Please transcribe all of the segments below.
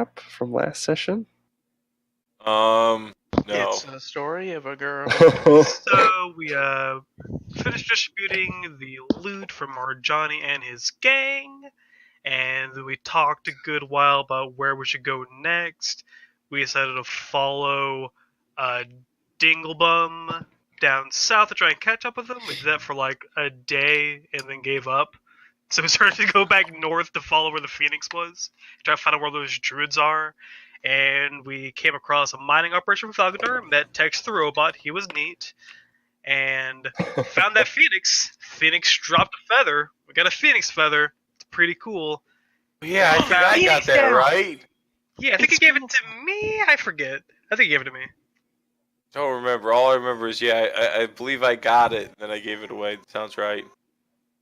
recap from last session? No. It's a story of a girl. So we finished distributing the loot from our Johnny and his gang, and we talked a good while about where we should go next. We decided to follow Dinglebum down south to try and catch up with him. We did that for like a day and then gave up. So we started to go back north to follow where the Phoenix was, try to find out where those druids are. And we came across a mining operation with Falconer, met Tex the robot, he was neat, and found that Phoenix. Phoenix dropped a feather. We got a Phoenix feather. It's pretty cool. Yeah, I think I got that right. Yeah, I think he gave it to me. I forget. I think he gave it to me. Don't remember. All I remember is, I believe I got it, and then I gave it away. Sounds right.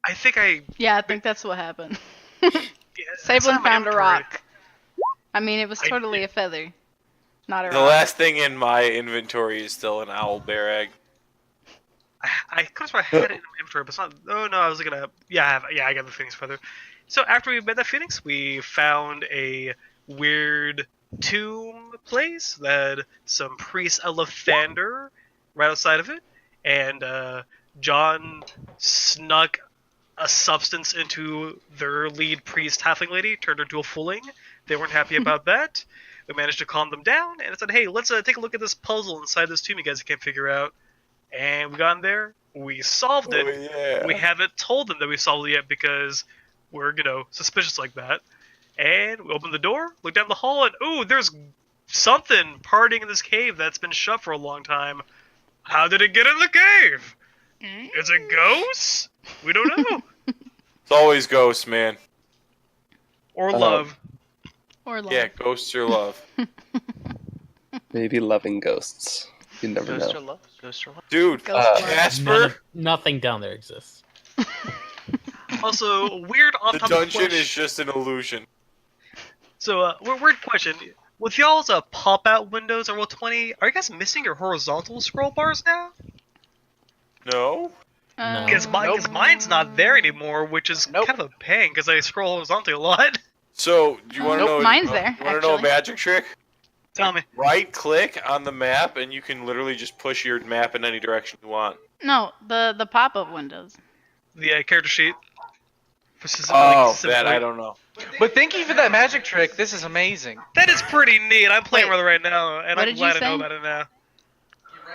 I think I... Yeah, I think that's what happened. Yeah, Sablin found a inventory. rock. I mean, it was totally a feather. Not a The rock. last thing in my inventory is still an owl bear egg. I could have had it in my inventory, but it's not... Oh, no, I was looking at... Yeah, I got the Phoenix feather. So after we met that Phoenix, we found a weird tomb place that had some priest Elephander right outside of it, and John snuck a substance into their lead priest halfling lady, turned her into a fooling. They weren't happy about that. We managed to calm them down, and I said, hey, let's take a look at this puzzle inside this tomb you guys can't figure out. And we got in there, we solved it. Oh, yeah. We haven't told them that we solved it yet because we're, suspicious like that. And we opened the door, looked down the hall, and ooh, there's something partying in this cave that's been shut for a long time. How did it get in the cave? Is it ghosts? We don't know. It's always ghosts, man. Or love. Or love. Yeah, ghosts or love. Maybe loving ghosts. You never Ghost know. or love? Ghost or love? Dude, Ghost Casper, Nothing down there exists. Also, weird the off-topic dungeon question. is just an illusion. So, weird question. With y'all's pop-out windows on Roll20, are you guys missing your horizontal scroll bars now? No? No. Because mine's not there anymore, which is Nope. kind of a pain, because I scroll horizontally a lot. So, do you want to Nope, know? mine's there, You want to know a actually. magic trick? Tell me. Right-click on the map, and you can literally just push your map in any direction you want. No, the pop-up windows. The character sheet. Oh, that I don't know. But thank you for that magic trick. This is amazing. That is pretty neat. I'm playing Wait, with it right now, and what I'm did you glad I know say? about it now.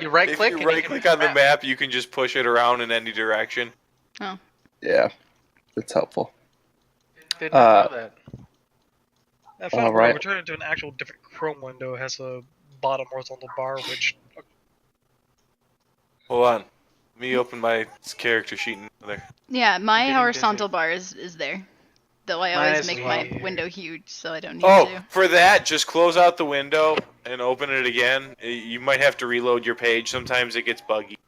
You right If click. you right-click on the map, you can just push it around in any direction. Oh. Yeah, it's helpful. Did not know that. I found Alright. we're turning into an actual different Chrome window. It has a bottom horizontal bar, which... Hold on. Let me open my character sheet in there. Yeah, my Getting horizontal busy. bar is there. Though I Mine always is make my weird. window huge, so I don't need Oh, to. for that, just close out the window and open it again. You might have to reload your page. Sometimes it gets buggy.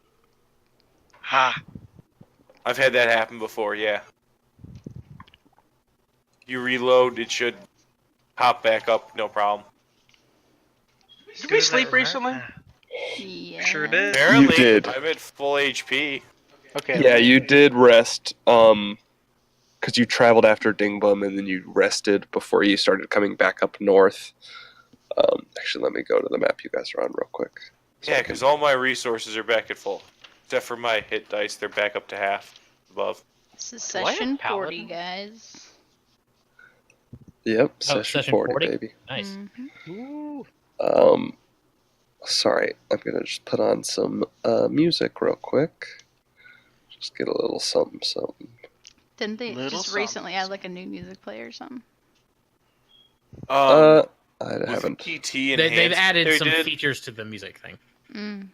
Ha! I've had that happen before, yeah. You reload, it should pop back up, no problem. Did we sleep recently? Yeah. Sure did. Apparently, did. I'm at full HP. Okay. Yeah, you did rest, because you traveled after Dingbum and then you rested before you started coming back up north. Actually, let me go to the map you guys are on real quick. So Yeah, I can- because all my resources are back at full. Except for my hit dice, they're back up to half above. This is Do I have session 40, paladin? guys. Yep, Oh, session session 40, 40? baby. Nice. Mhm. Sorry, I'm gonna just put on some music real quick. Just get a little something, something. Didn't they Little just recently add like a new music player or something? I with haven't. PT They've enhanced, added they some did. features to the music thing. Mm.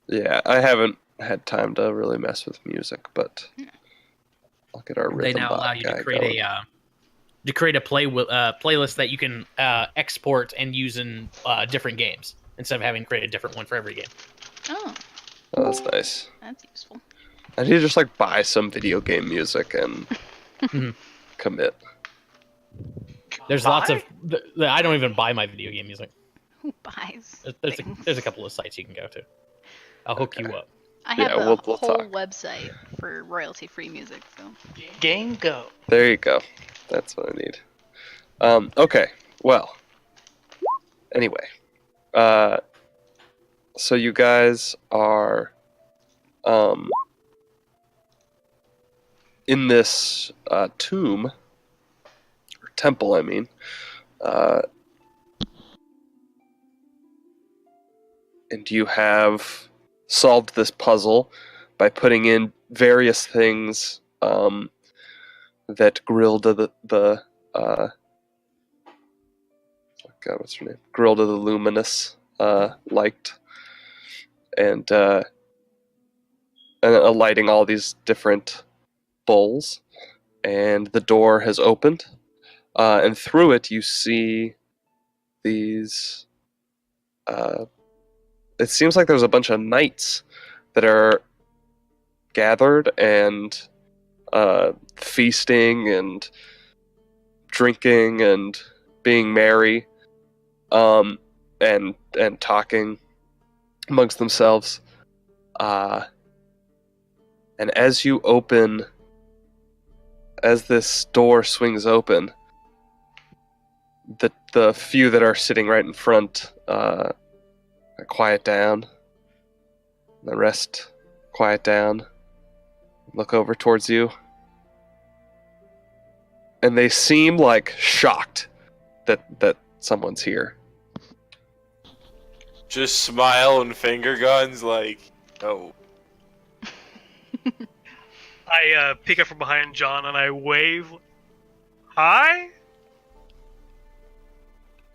Yeah, I haven't had time to really mess with music, but I'll get our rhythm They now bot allow you guy to create going. a playlist that you can export and use in different games instead of having to create a different one for every game. Oh, Oh, that's nice. that's useful. I need to just like buy some video game music and Mhm. commit. There's lots of. I don't even buy my video game music. Who buys? There's a couple of sites you can go to. I'll hook you up. I have Yeah, a we'll whole talk. website for royalty-free music, so. Game go. There you go. That's what I need. Okay, Well, anyway, so you guys are in this tomb or temple, I mean, and you have solved this puzzle by putting in various things that Grilda the God, what's her name? Grilda the Luminous liked, and lighting all these different bowls, and the door has opened, and through it you see these. It seems like there's a bunch of knights that are gathered and feasting and drinking and being merry, and talking amongst themselves. And as this door swings open, the few that are sitting right in front quiet down. The rest quiet down. Look over towards you. And they seem like shocked that someone's here. Just smile and finger guns like, oh. I peek up from behind John and I wave. Hi?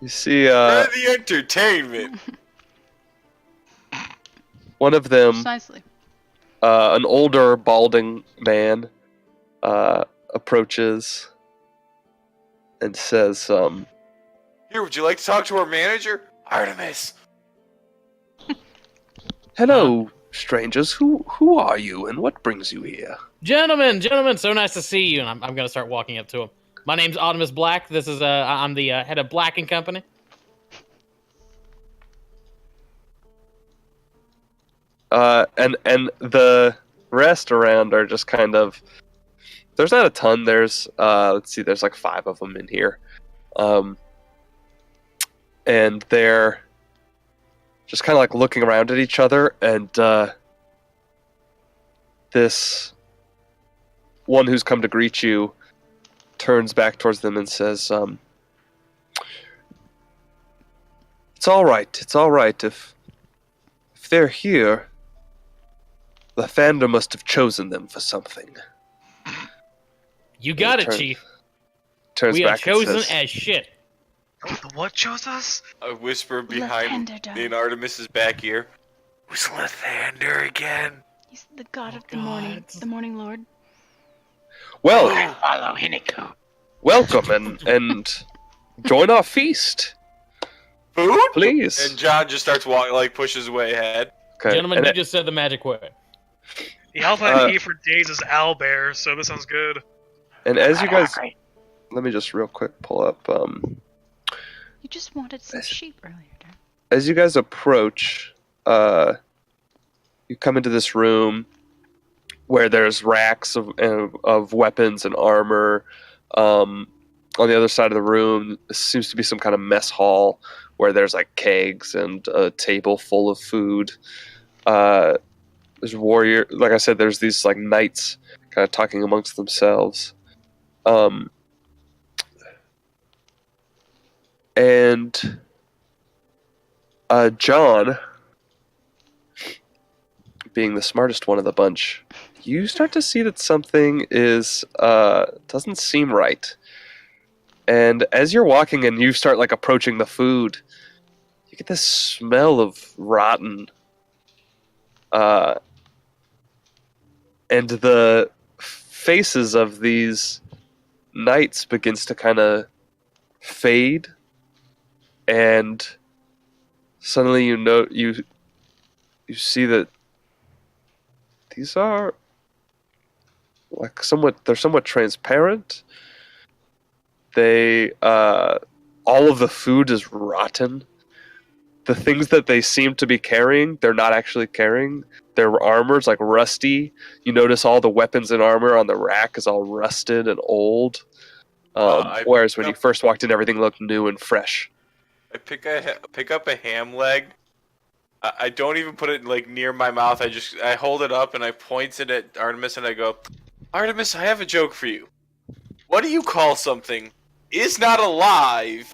You see For the entertainment. one of them, Precisely. an older balding man, approaches and says, Here, would you like to talk to our manager? Artemis. "Hello, strangers. Who are you, and what brings you here?" Gentlemen, so nice to see you. And I'm going to start walking up to him. My name's Artemis Black. This is I'm the head of Black and Company. And the rest around are just kind of. There's not a ton. There's let's see. There's like 5 of them in here, and they're just kind of like looking around at each other. And this one who's come to greet you turns back towards them and says, "It's all right. It's all right. If they're here, the fandom must have chosen them for something." You got it, Chief. Turns We are back and chosen says, as shit. The what chose us? I whisper behind Lathander does. in Artemis's back ear. Who's Lathander again? He's the god of the God. morning, the morning lord. "Well, Follow Hinako. welcome and join our feast, Food? please." And John just starts walking, like pushes way ahead. Okay. Gentlemen, and you it- just said the magic word. The alpha and E for days is owlbear, so this sounds good. And as you guys, let me just real quick pull up. You just wanted some sheep earlier, Dad. As you guys approach, you come into this room where there's racks of weapons and armor. On the other side of the room, this seems to be some kind of mess hall where there's like kegs and a table full of food. There's warrior, like I said, there's these like knights kind of talking amongst themselves. And John, being the smartest one of the bunch, you start to see that something is doesn't seem right. And as you're walking and you start like approaching the food, you get this smell of rotten. And the faces of these knights begins to kind of fade, and suddenly you see that these are like they're somewhat transparent. They all of the food is rotten. The things that they seem to be carrying, they're not actually carrying. Their armor's like rusty. You notice all the weapons and armor on the rack is all rusted and old. Whereas when you first walked in, everything looked new and fresh. I pick up a ham leg. I don't even put it like near my mouth. I hold it up and I point it at Artemis and I go, Artemis, I have a joke for you. What do you call something is not alive,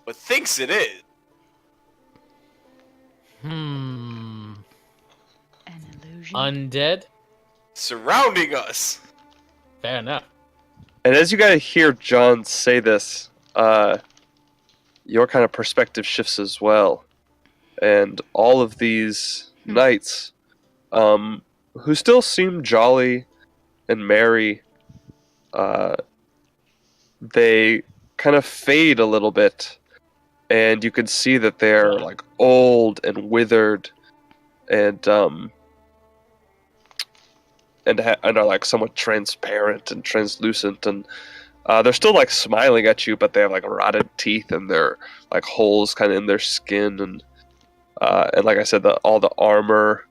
but thinks it is? An illusion. Undead? Surrounding us. Fair enough. And as you guys hear John say this, your kind of perspective shifts as well. And all of these knights, who still seem jolly and merry, they kind of fade a little bit. And you can see that they're like old and withered, and are like somewhat transparent and translucent, and they're still like smiling at you, but they have like rotted teeth and they're like holes kind of in their skin, and like I said, all the armor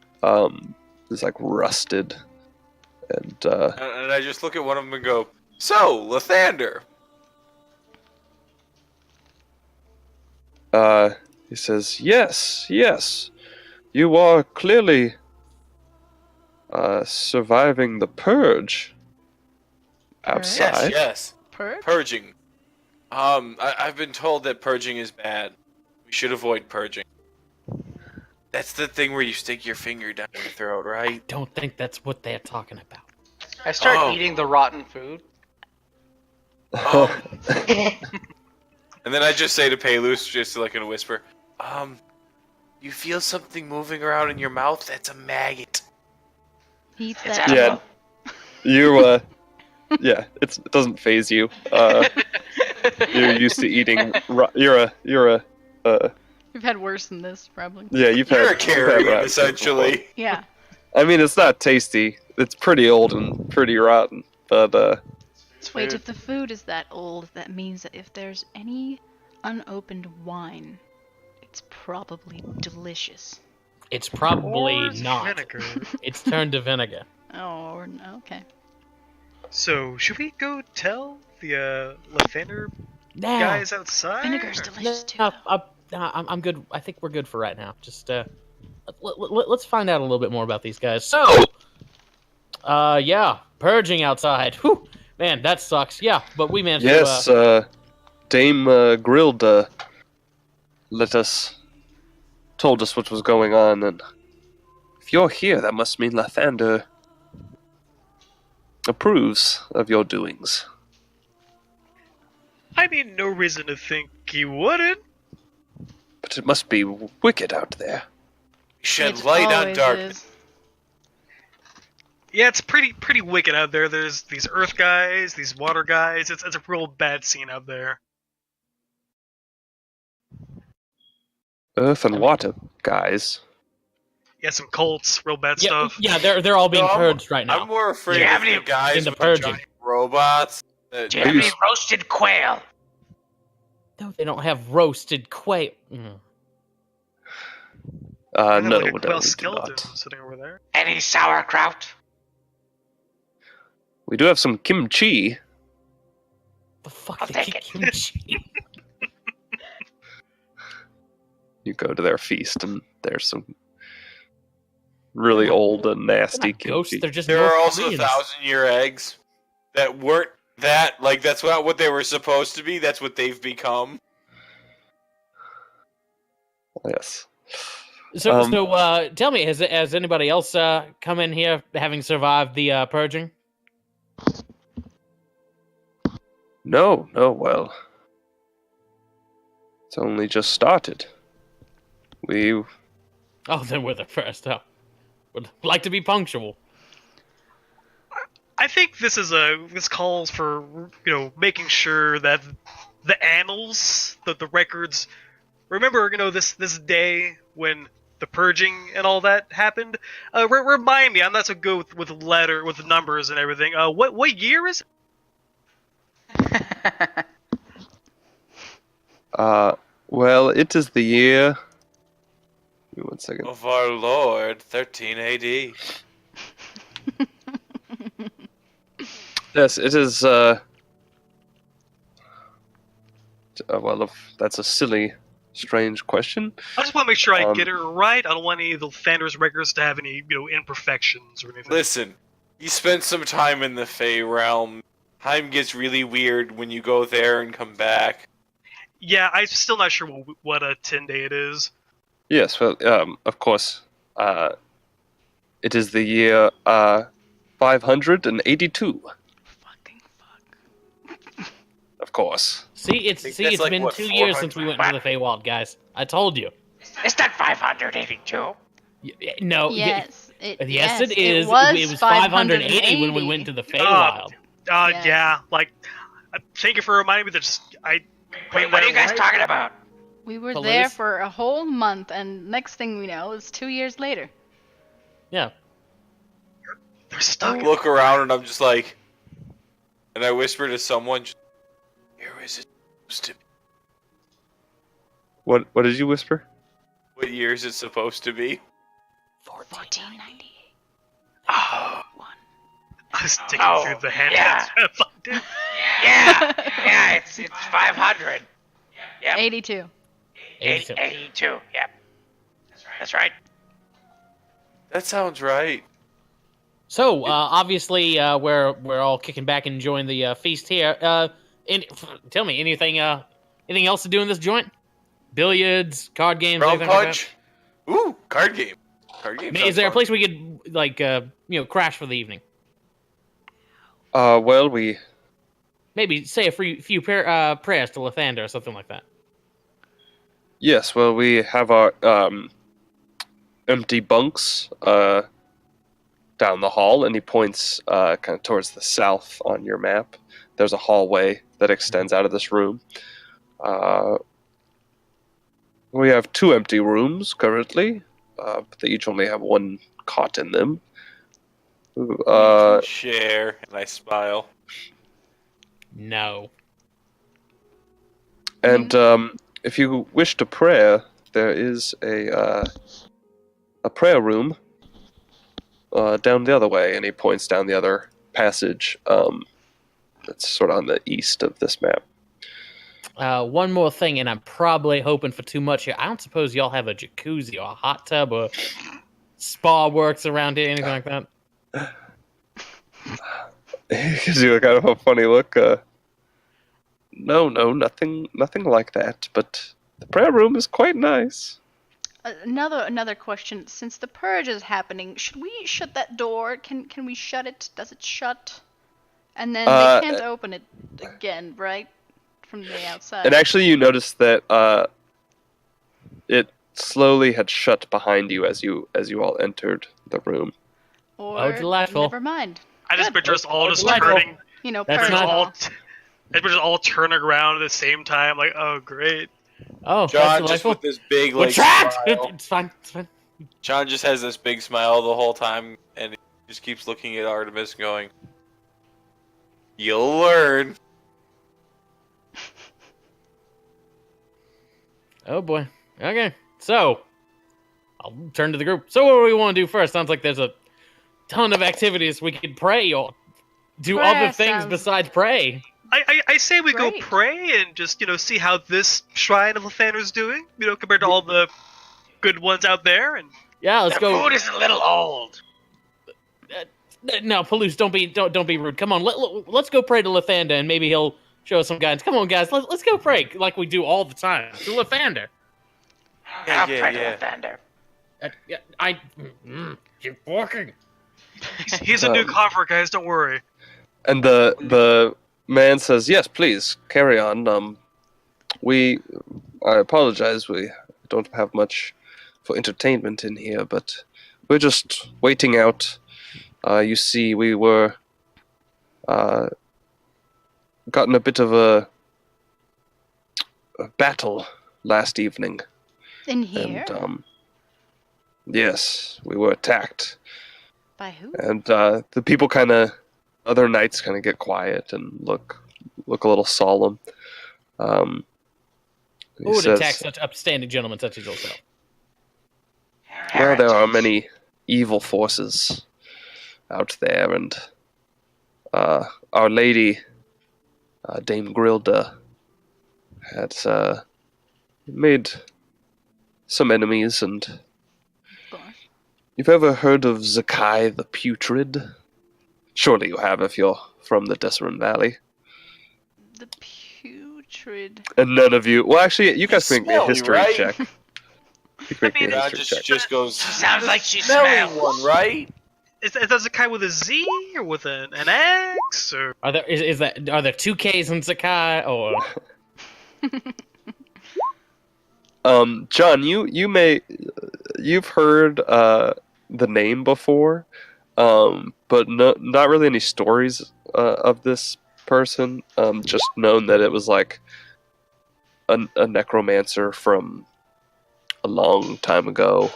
is like rusted, and I just look at one of them and go, "So, Lathander." He says, "Yes, you are clearly surviving the purge outside." Yes. Purge? Purging. I've been told that purging is bad. We should avoid purging. That's the thing where you stick your finger down your throat, right? Don't think that's what they're talking about. I start eating the rotten food. And then I just say to Paylus, just like in a whisper, you feel something moving around in your mouth? That's a maggot. Eat It's that. Yeah, yeah, it doesn't phase you. You're used to eating. You've had worse than this, probably. Yeah, you're a carrion, essentially. Yeah. I mean, it's not tasty. It's pretty old and pretty rotten, but Wait, if the food is that old, that means that if there's any unopened wine, it's probably delicious. It's probably Or not. vinegar. It's turned to vinegar. Oh, okay. So, should we go tell the Lathander Nah. guys outside? Vinegar's or- delicious too. I'm good. I think we're good for right now. Just let's find out a little bit more about these guys. So, yeah, purging outside. Whew. Man, that sucks. Yeah, but we managed yes, to... Dame Grilda told us what was going on, and if you're here, that must mean Lathander approves of your doings. I mean, no reason to think he wouldn't. But it must be wicked out there. Shed It light on always darkness. is. Yeah, it's pretty wicked out there. There's these earth guys, these water guys. It's a real bad scene out there. Earth and water, guys. Yeah, some cults, real bad Yeah, stuff. yeah, they're all being No, purged right now. I'm more afraid Do you of have the any- guys in the with the purging. giant robots. Do you have any roasted quail? No, they don't have roasted quail. And then, No, like a we quail do skeleton not. sitting over there. Any sauerkraut? We do have some kimchi. The fuck I'll they take keep it. kimchi? You go to their feast, and there's some really old and nasty They're not ghosts, kimchi. they're just There North are also Koreans. 1,000-year eggs that weren't that. Like, that's not what they were supposed to be. That's what they've become. Yes. So, tell me, has anybody else come in here having survived the purging? No, well. It's only just started. We Oh, then we're the first. Oh. Would like to be punctual. I think this calls for making sure that the annals, the records, remember this day when the purging and all that happened. Remind me, I'm not so good with numbers and everything. What year is it? well, it is the year. Give me 1 second. Of our Lord, 13 AD. Yes, it is Well, if that's a silly, strange question. I just want to make sure I Um, get it right. I don't want any of the Thander's records to have any, imperfections or anything. Listen, you spent some time in the Fey realm. Time gets really weird when you go there and come back. Yeah, I'm still not sure what a 10-day it is. Yes, well, of course. It is the year 582. Fucking fuck. Of course. See, it's think that's like, been what, 2 years since we 400? went to the Feywild, guys. I told you. Is that 582? No. Yes. Yes, it is. It was, It was 580 when we went to the Feywild. Yes. Yeah, thank you for reminding me that Wait, what are you guys talking about? We were Police? there for a whole month, and next thing we know, it's 2 years later. Yeah. They're I stuck. look around and I'm just like, and I whisper to someone, "Where is it supposed to be? What did you whisper? What year is it supposed to be?" 1498. Oh, I was digging Oh, through the hand. yeah. yeah, it's 500. Yep. 82. 82. 82. Yep. That's right. That sounds right. So, obviously, we're all kicking back and enjoying the feast here. Tell me, anything else to do in this joint? Billiards, card games, Round anything like punch. Ooh, card game. Card game. that? Is there a place we could, crash for the evening? Well, we Maybe say a few prayers to Lathander or something like that. Yes, well, we have our empty bunks down the hall, and he points kind of towards the south on your map. There's a hallway that extends out of this room. We have 2 empty rooms currently, but they each only have 1 cot in them. Share, and I smile. No. And if you wish to pray, there is a prayer room down the other way, and he points down the other passage. That's sort of on the east of this map. One more thing, and I'm probably hoping for too much here. I don't suppose y'all have a jacuzzi or a hot tub or spa works around here, anything like that? He gives you a kind of a funny look. No, nothing like that. But the prayer room is quite nice. Another question. Since the purge is happening, should we shut that door? Can we shut it? Does it shut? And then they can't open it again, right? From the outside. And actually, you notice that it slowly had shut behind you as you all entered the room. Or delightful. never mind. I just Good. picture us all just Delightful. turning. That's Purge not- all. off. I picture us all turning around at the same time, like, oh great. Oh, John that's just delightful. with this big We're like trapped! smile. It's fine. It's fine. John just has this big smile the whole time, and he just keeps looking at Artemis, going, "You'll learn." Oh boy. Okay. So, I'll turn to the group. So, what do we want to do first? Sounds like there's a ton of activities we could pray or do Prayer other things sounds- besides pray. I say we go Great. pray and just see how this shrine of Lathander's doing. Compared to all the good ones out there. And Yeah, let's The go. food is a little old. No, Palouse, don't be rude. Come on, let's go pray to Lathander and maybe he'll show us some guidance. Come on, guys, let's go pray like we do all the time to Lathander. I'll pray to Lathander. Keep walking. he's a new convert, guys. Don't worry. And the man says, "Yes, please carry on. I apologize. We don't have much for entertainment in here, but we're just waiting out. You see, we were gotten a bit of a battle last evening, In here? and yes, we were attacked, By who? and the people other knights kind of get quiet and look a little solemn. He Who would says, attack such upstanding gentlemen such as yourself? "Well, there are many evil forces out there, and Our Lady, Dame Grilda, had made some enemies, and Of course. you've ever heard of Zakai the Putrid? Surely you have if you're from the Desert Valley. The putrid. And none of you. Well, actually, you guys He's can make me a smelly, history right? check. You can make me a God history check. just goes. She sounds like she smelly smells. one, right? Is that Zakai with a Z or with an X or? Are there two K's in Zakai or? John, you've heard the name before, but not really any stories of this person. Just known that it was like a necromancer from a long time ago.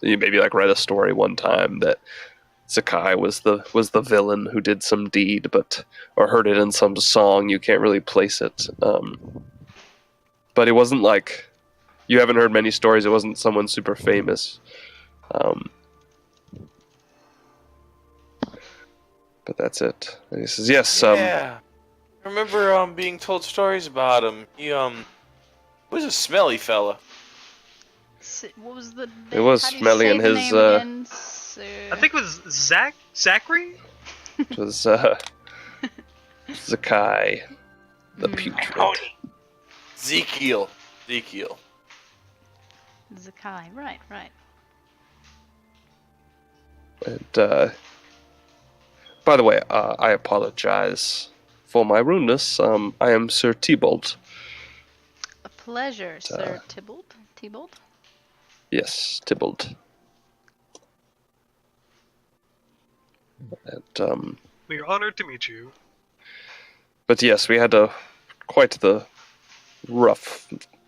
You maybe like read a story one time that Zakai was the villain who did some deed, or heard it in some song. You can't really place it. But it wasn't like, you haven't heard many stories. It wasn't someone super famous. But that's it. And he says, yes, Yeah. I remember being told stories about him. He was a smelly fella. What was the? It was how do you smelly say in the his, name again? I think it was Zachary. it was Zakai the Putrid. Cody. Ezekiel. Zakai. Right. And by the way, I apologize for my rudeness. I am Sir Tybalt. A pleasure, Sir Tybalt. Yes, Tybalt. And We're honored to meet you. but yes, we had quite the rough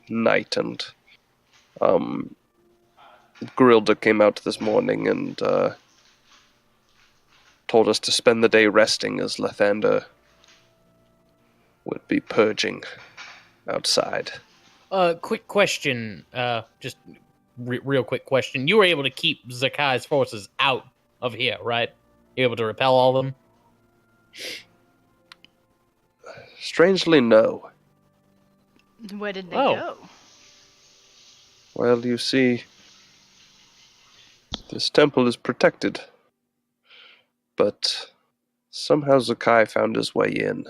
night, and Grilda came out this morning and told us to spend the day resting, as Lathander would be purging outside. Quick question. Just real quick question. You were able to keep Zakai's forces out of here, right? You able to repel all of them? Strangely, no. Where did they Oh. go? Well, you see, this temple is protected, but somehow Zakai found his way in,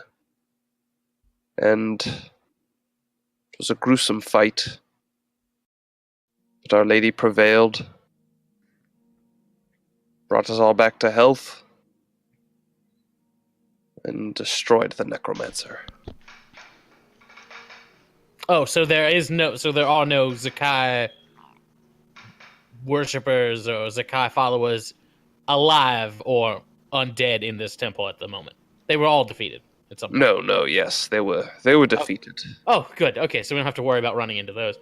and it was a gruesome fight, but Our Lady prevailed, brought us all back to health, and destroyed the necromancer. Oh, so there are no Zakai worshippers or Zakai followers alive or undead in this temple at the moment. They were all defeated at some point. No, yes, they were defeated. Oh, good. Okay, so we don't have to worry about running into those.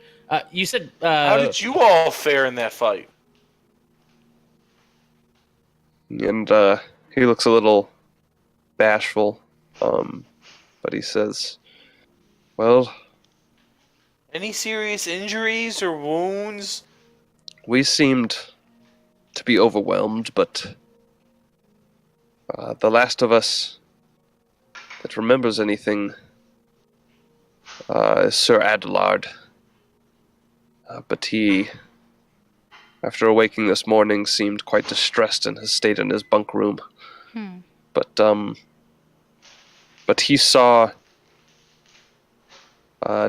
You said How did you all fare in that fight? And he looks a little bashful, but he says, well, Any serious injuries or wounds? we seemed to be overwhelmed, but the last of us that remembers anything is Sir Adelard. But he, after awaking this morning, seemed quite distressed and has stayed in his bunk room. But he saw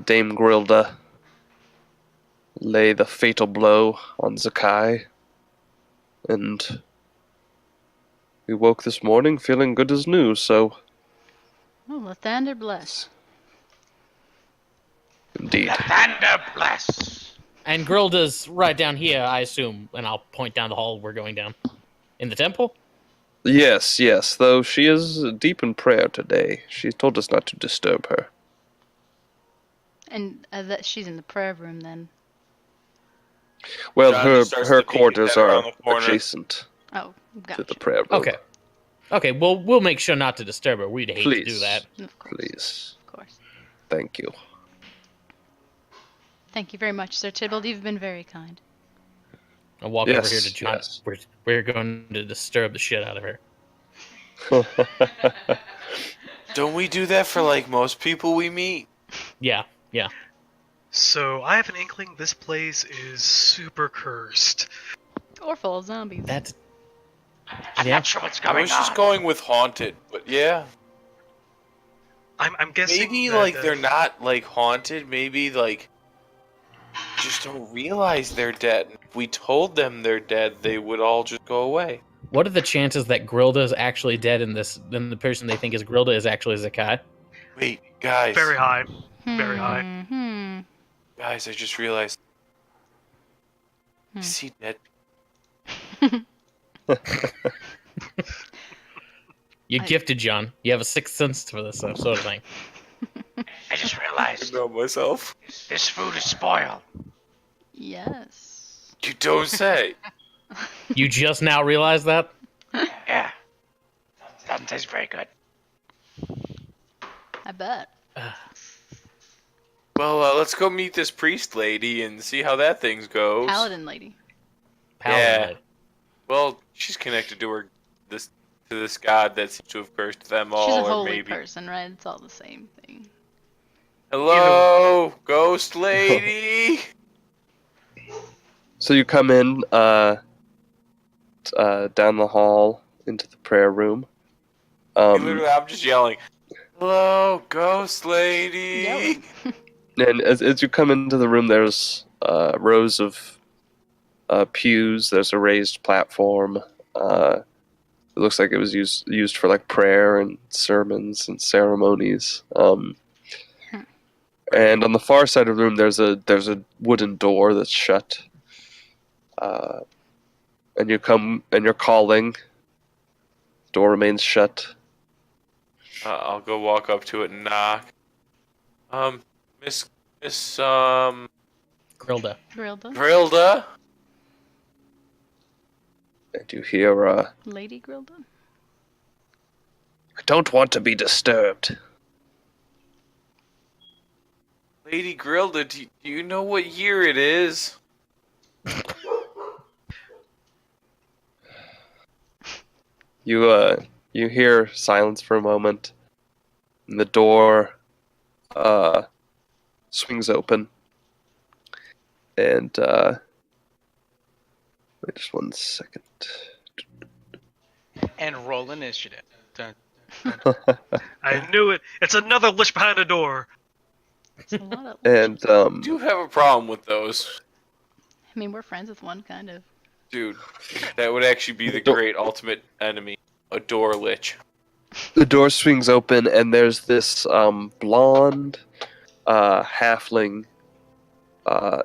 Dame Grilda lay the fatal blow on Zakai, and we woke this morning feeling good as new, so Oh, Lathander bless. indeed. Thunder bless. and Grilda's right down here, I assume, and I'll point down the hall we're going down. In the temple? Yes, though she is deep in prayer today. She told us not to disturb her. And that she's in the prayer room then. Well, John her just starts to peek quarters his head around are the corner. adjacent Oh, to the gotcha. prayer room. Okay, well, we'll make sure not to disturb her. We'd hate to do Please. that. Of course. Please. Of course. Thank you. Thank you very much, Sir Tybalt. You've been very kind. I'll walk Yes, over here to John. yes. We're going to disturb the shit out of her. Don't we do that for like most people we meet? Yeah, Yeah. So I have an inkling this place is super cursed. Or full of zombies. That's I'm Yeah. not sure what's I going was on. just going with haunted, but yeah. I'm guessing Maybe that, like they're not like haunted. Maybe like just don't realize they're dead. If we told them they're dead, they would all just go away. What are the chances that Grilda is actually dead in this? Then the person they think is Grilda is actually Zakai. Wait, guys. very high. Very high. Hmm. Guys, I just realized. Hmm. I see dead. You're gifted, John. You have a sixth sense for this sort of thing. I just I realized know myself. this food is spoiled. Yes. You don't say. You just now realize that? Yeah. Doesn't taste very good. I bet. Well, let's go meet this priest lady and see how that thing goes. Paladin lady. Yeah. Paladin. Well, she's connected to this god that seems to have cursed them all, She's a or holy maybe. person, right? It's all the same thing. Hello, ghost lady. So you come in down the hall into the prayer room. Literally, I'm just yelling. Hello, ghost lady. Yelling. And as you come into the room, there's rows of pews. There's a raised platform. It looks like it was used for like prayer and sermons and ceremonies. And on the far side of the room, there's a wooden door that's shut. And you come and you're calling. Door remains shut. I'll go walk up to it and knock. Miss Grilda. Grilda. Grilda. And you hear, Lady Grilda. I don't want to be disturbed. Lady Grilda, do you know what year it is? You hear silence for a moment, and the door swings open, and wait just 1 second. And roll initiative. Dun. I knew it. It's another lich behind the door. It's a lot of. And I do have a problem with those. I mean, we're friends with one, kind of. Dude, that would actually be the great ultimate enemy. A door lich. the door swings open, and there's this blonde halfling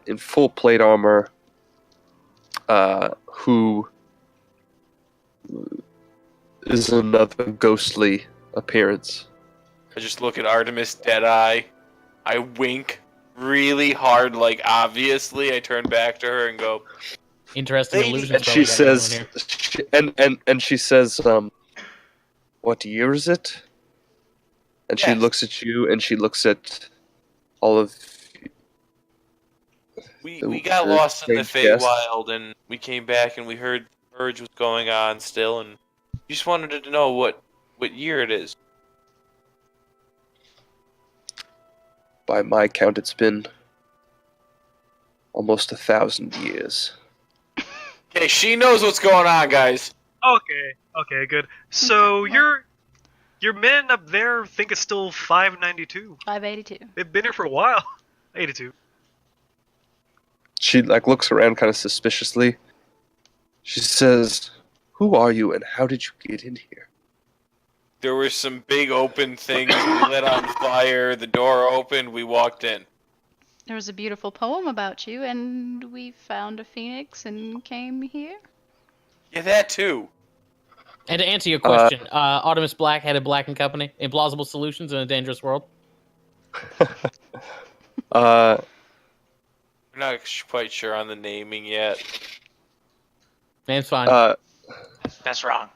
in full plate armor who is another ghostly appearance. I just look at Artemis dead-eye. I wink really hard, like obviously. I turn back to her and go, Interesting Lady- illusion. And spell she we got going says, here. and she says, what year is it? And she Yes. looks at you, and she looks at all of. we got The lost in the strange guest. Feywild, and we came back and we heard Purge was going on still, and we just wanted to know what year it is. By my count, it's been almost 1,000 years. Okay, she knows what's going on, guys. Okay, good. So your men up there think it's still 592. 582. They've been here for a while. 82. She looks around kind of suspiciously. She says, "Who are you, and how did you get in here?" There were some big open things. We lit on fire. The door opened. We walked in. There was a beautiful poem about you, and we found a phoenix and came here. Yeah, that too. And to answer your question, Artemis Black headed Black and Company, Implausible Solutions in a Dangerous World. Uh, We're not quite sure on the naming yet. Name's fine. That's wrong.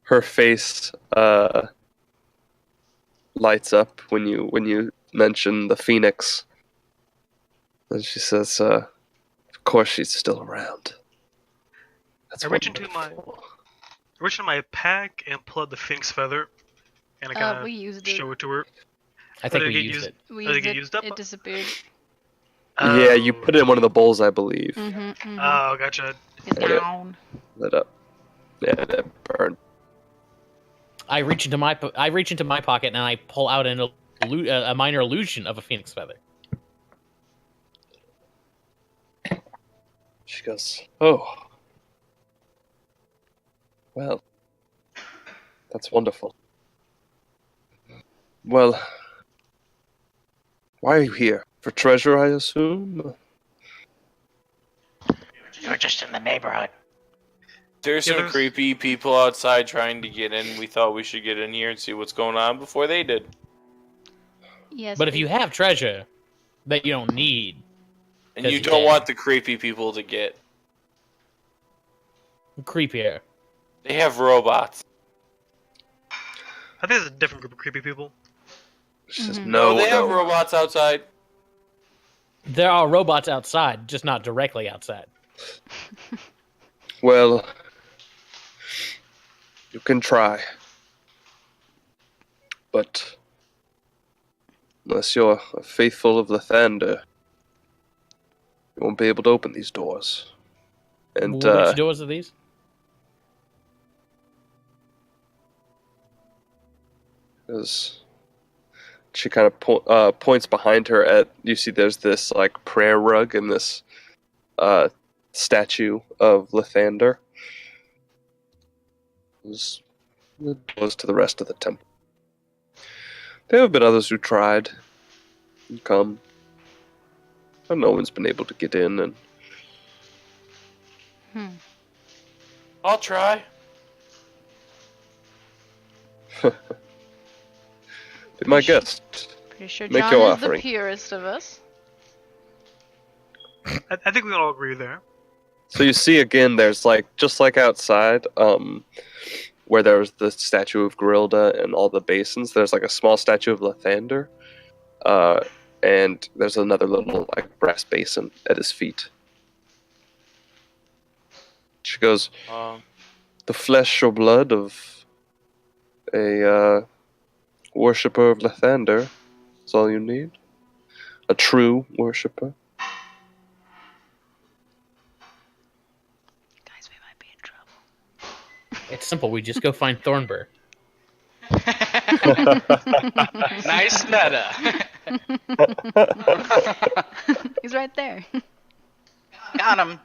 her face lights up when you mention the phoenix, and she says, "Of course, she's still around." That's I reach into wonderful. my pack and pull out the phoenix feather. And I kind We of used it. show it to her. I think did we it get used used? it. We Does it used get it. used up? It disappeared. Yeah, you Oh. put it in one of the bowls, I believe. Mm-hmm. Oh, gotcha. It's Yeah. gone. Lit up. Yeah, that burned. I reach into my pocket and I pull out a minor illusion of a phoenix feather. She goes, "Oh, well, that's wonderful. Well, why are you here? For treasure, I assume?" You're just in the neighborhood. There's Yeah, some there's- creepy people outside trying to get in. We thought we should get in here and see what's going on before they did. Yes. But if you have treasure that you don't need, And 'cause you you don't can. want the creepy people to get. creepier. They have robots. I think it's a different group of creepy people. She says, Mhm. "No, they have no." robots outside. There are robots outside, just not directly outside. Well, you can try, but unless you're faithful of Lathander, you won't be able to open these doors. And Which doors are these? as she kind of points behind her at, you see there's this like prayer rug and this statue of Lathander. It goes to the rest of the temple. There have been others who tried and come, but no one's been able to get in. And I'll try. be my guest. Pretty sure Make John your is offering. the purest of us. I think we all agree there. So you see again, there's like just like outside, where there was the statue of Grilda and all the basins. There's like a small statue of Lathander, and there's another little like brass basin at his feet. She goes, "The flesh or blood of a worshipper of Lathander is all you need. A true worshipper." Guys, we might be in trouble. It's simple. We just go find Thornburg. Nice meta. He's right there. Got him.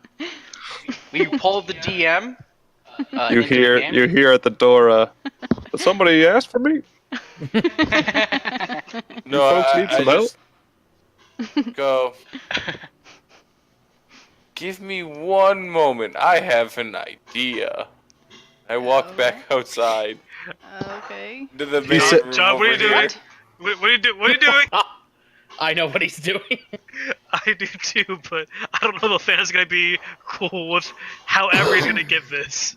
We pulled the DM. You into the hear game. you hear at the door. Somebody asked for me. No, Folks need I some help. just go. Give me one moment. I have an idea. I walk back outside Okay. to the He main said- room John, what are over you doing? here. What are you doing? What are you doing? I know what he's doing. I do too, but I don't know if Lathander's gonna be cool with however he's gonna get this.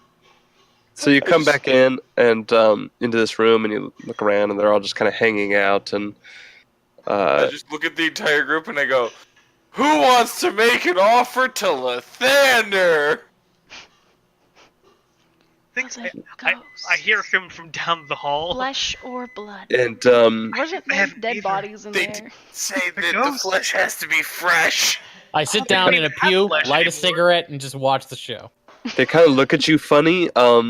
So you come back in and into this room, and you look around, and they're all just kind of hanging out. And I just look at the entire group and I go, "Who wants to make an offer to Lathander?" I hear him from down the hall. Flesh or blood? and Wasn't I there haven't dead either. bodies in They there? say that the ghost. flesh has to be fresh. I sit down in a have pew, flesh light a anymore. cigarette, and just watch the show. they kind of look at you funny. Ghost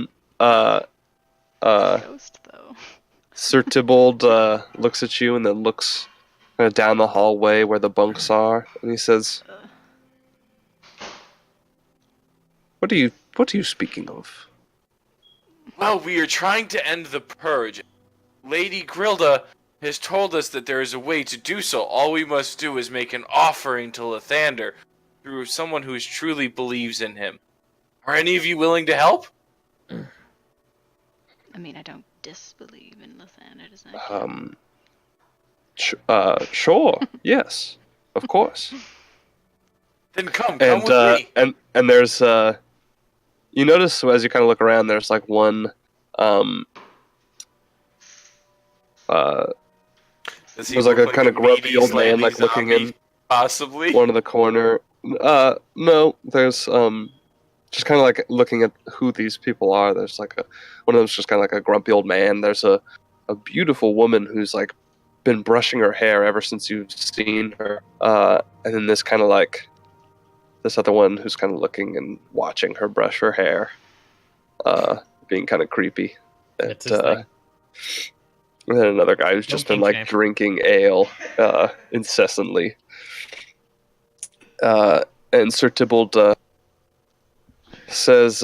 though. Sir Tybalt looks at you and then looks kind of down the hallway where the bunks are, and he says, What are you speaking of?" Well, we are trying to end the purge. Lady Grilda has told us that there is a way to do so. All we must do is make an offering to Lathander through someone who truly believes in him. Are any of you willing to help? I mean, I don't disbelieve in Lathander, does that count? Sure, yes, of course. Then come And with me. and there's you notice as you kind of look around, there's like one Does he there's like look a kind of grumpy meaty, old man slightly like looking in zombie, possibly. one of the corner. No, there's just kind of like looking at who these people are. There's like one of them's just kind of like a grumpy old man. There's a a beautiful woman who's like been brushing her hair ever since you've seen her. And then this kind of like this other one who's kind of looking and watching her brush her hair, being kind of creepy. That's his thing. And then another guy who's just been kink like shame. drinking ale incessantly. And Sir Tybalt says,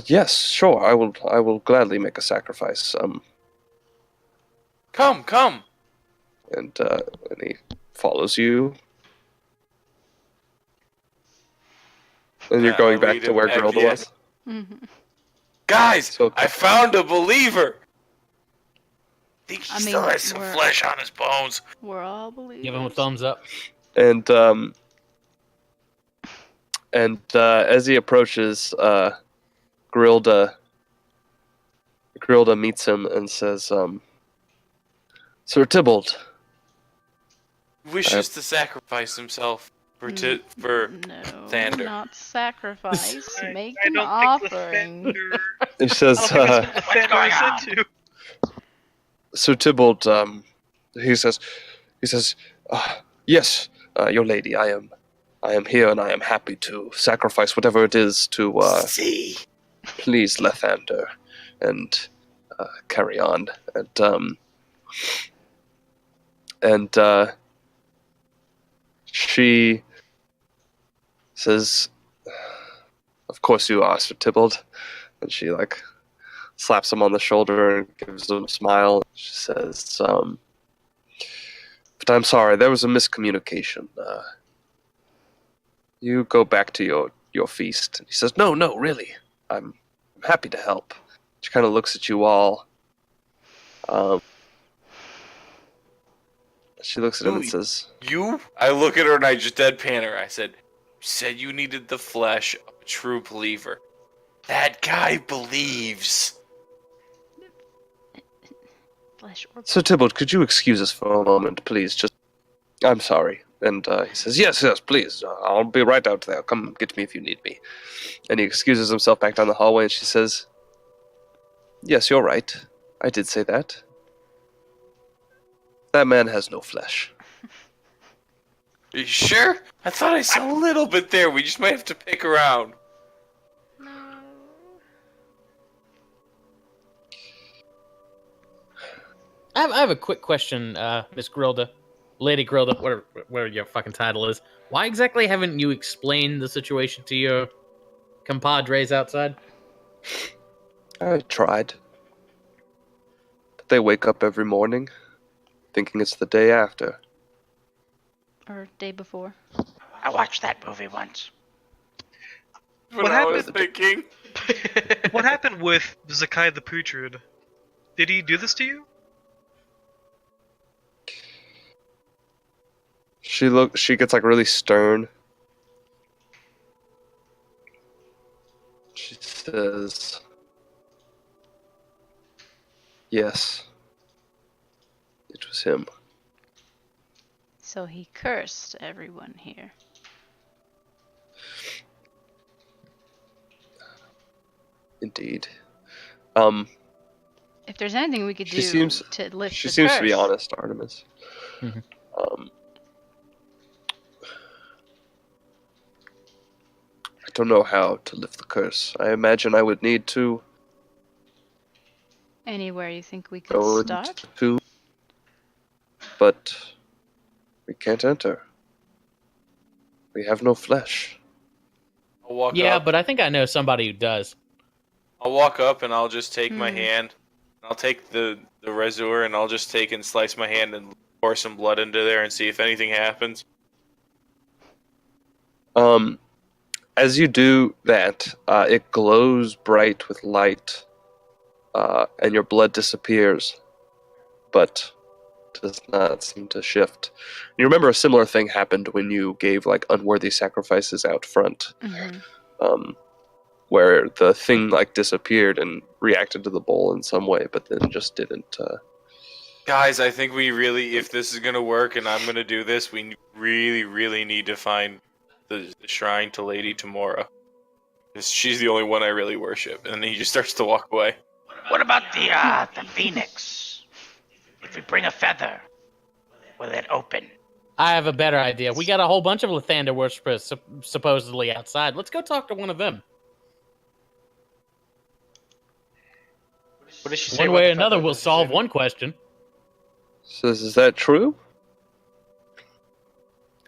"Yes, sure. I will gladly make a sacrifice." Come. And he follows you. And you're going I'll back lead to him where back, Grilda yeah. was. Mhm. Guys, So- I found a believer. Think he I still mean, has some we're- flesh on his bones. We're all believers. Give him a thumbs up. And as he approaches, Grilda meets him and says, "Sir Tybalt, Wishes to sacrifice himself for No, Thander. not sacrifice. Make I an don't offering. think Lathander. he says, I don't think that's what going Lathander on? said to. Sir Tybalt, he says, yes, your lady, I am here and I am happy to sacrifice whatever it is to See, please Lathander and carry on." And she says, "Of course you are, Sir Tybalt." And she like slaps him on the shoulder and gives him a smile. She says, "But I'm sorry, there was a miscommunication. You go back to your feast." And he says, No, really. I'm happy to help." She kind of looks at you all. She looks at him and Ooh. says, you? I look at her and I just deadpan her. I said, "You said you needed the flesh of a true believer. That guy believes." Flesh or "Sir Tybalt, could you excuse us for a moment, please? I'm sorry." And he says, yes, please. I'll be right out there. Come get me if you need me." And he excuses himself back down the hallway, and she says, "Yes, you're right. I did say that. That man has no flesh." Are you sure? I thought I saw a little bit there. We just might have to pick around. no. I have a quick question, Miss Grilda, Lady Grilda, whatever your fucking title is. Why exactly haven't you explained the situation to your compadres outside? I tried. But they wake up every morning thinking it's the day after. Or day before. I watched that movie once. What I was thinking. What happened with Zakai the Putrid? Did he do this to you? She gets like really stern. She says, "Yes, it was him." So he cursed everyone here. Indeed. If there's anything we could She do seems- to lift She the seems curse, to be honest, Artemis. Mhm. I don't know how to lift the curse. I imagine I would need to Anywhere you think we could go start? into, but we can't enter. We have no flesh. I'll walk Yeah, up. but I think I know somebody who does. I'll walk up and I'll just take my Hmm. hand. I'll take the reservoir and I'll just take and slice my hand and pour some blood into there and see if anything happens. As you do that, it glows bright with light, and your blood disappears, but does not seem to shift. You remember a similar thing happened when you gave like unworthy sacrifices out front, Mm-hmm. where the thing like disappeared and reacted to the bowl in some way, but then just didn't. Guys, I think we really, if this is gonna work and I'm gonna do this, we really, really need to find the shrine to Lady Tamora. She's the only one I really worship. And then he just starts to walk away. What about the phoenix? If we bring a feather, will it open? I have a better idea. We got a whole bunch of Lathander worshippers supposedly outside. Let's go talk to one of them. What does she say? One way or another, we'll solve one question. So is that true?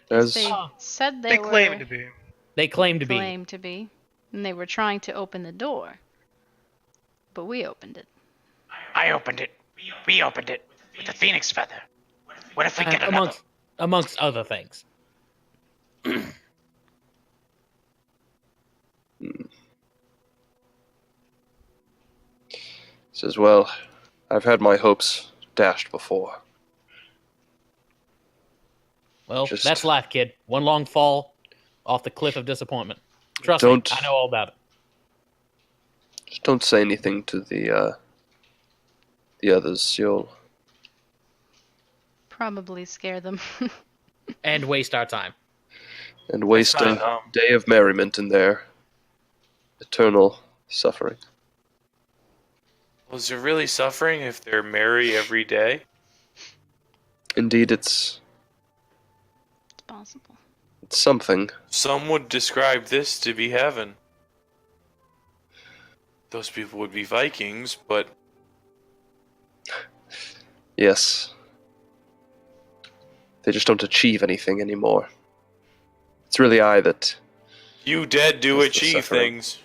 As They said They were claim to be. They claim to be. claim to be, and they were trying to open the door, but we opened it. I opened it. We opened it with the phoenix feather. What if we get another? Amongst other things. says, well, I've had my hopes dashed before. Well, Just- that's life, kid. One long fall off the cliff of disappointment. Trust Don't- me, I know all about it. Just don't say anything to the others. You'll Probably scare them. And waste our time. and waste That's a not, day of merriment in their eternal suffering. Was there really suffering if they're merry every day? Indeed, it's It's possible. something. Some would describe this to be heaven. Those people would be Vikings, but Yes. They just don't achieve anything anymore. It's really I that you dead do That's the achieve suffering. things.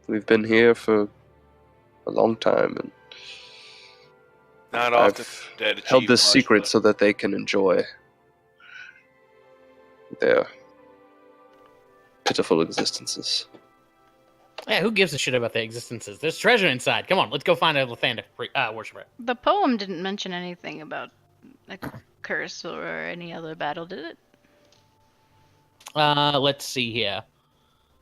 we've been here for a long time, and Not often I've dead achieve held this much, secret but- so that they can enjoy their pitiful existences. Yeah, who gives a shit about their existences? There's treasure inside. Come on, let's go find a Lathander worshiper. The poem didn't mention anything about a curse or any other battle, did it? Let's see here.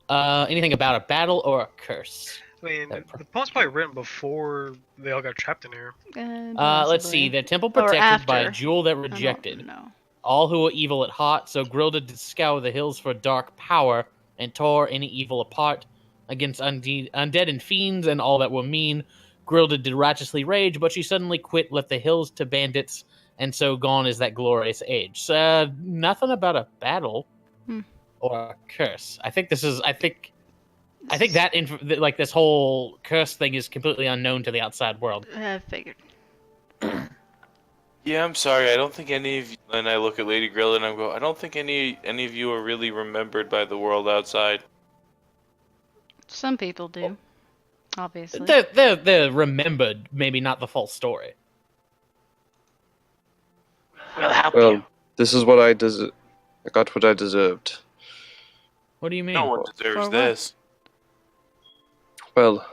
Anything about a battle or a curse? I mean, That the poem's probably written before they all got trapped in here. Let's see. Possibly. The temple Or protected by a after. jewel that I don't rejected. know. All who were evil at heart, so Grilda did scour the hills for dark power and tore any evil apart against undead and fiends and all that were mean. Grilda did righteously rage, but she suddenly quit, left the hills to bandits, and so gone is that glorious age. So, nothing about a battle or a curse. I think this is. I think that like this whole curse thing is completely unknown to the outside world. I figured. Yeah, I'm sorry. I don't think any of you, and I look at Lady Grill and I go, I don't think any of you are really remembered by the world outside. Some people do, obviously. They're remembered, maybe not the full story. We'll help Well, you. this is what I got what I deserved. What do you mean? No one For deserves what? this. Well,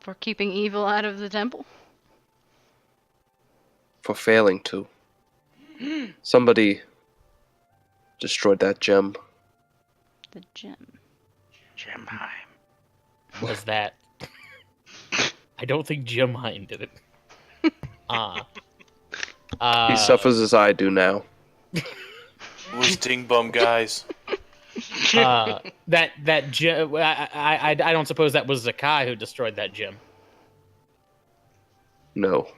For keeping evil out of the temple? for failing to. Somebody destroyed that gem. The gem. Gemheim. Was that? I don't think Jim Hine did it. He suffers as I do now. Those ding bum guys. That gem. I don't suppose that was Zakai who destroyed that gem. No,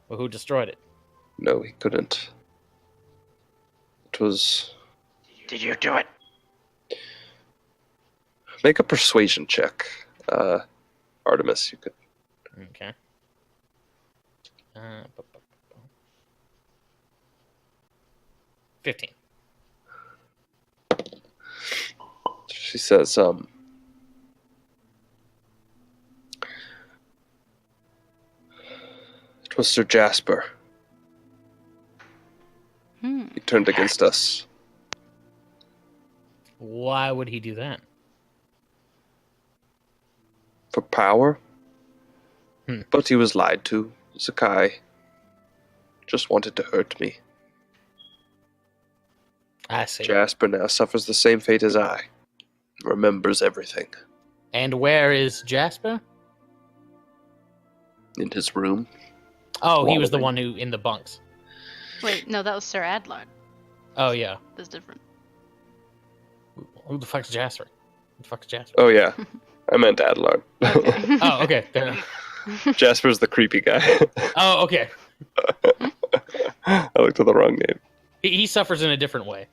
Well, who destroyed it? no, he couldn't. It was... Did you do it? Make a persuasion check. Artemis, you could... Okay. 15. She says, it was Sir Jasper. He turned against us. Why would he do that? For power. Hmm. But he was lied to. Zakai just wanted to hurt me. I see. Jasper now suffers the same fate as I. Remembers everything. And where is Jasper? In his room. Oh, he was the Wallowing. one who in the bunks. Wait, no, that was Sir Adlard. Oh yeah. That's different. Who the fuck's Jasper? Who the fuck's Jasper? Oh yeah, I meant Adelard. Okay. Oh, okay. Fair enough. Jasper's the creepy guy. Oh, okay. I looked at the wrong name. He suffers in a different way.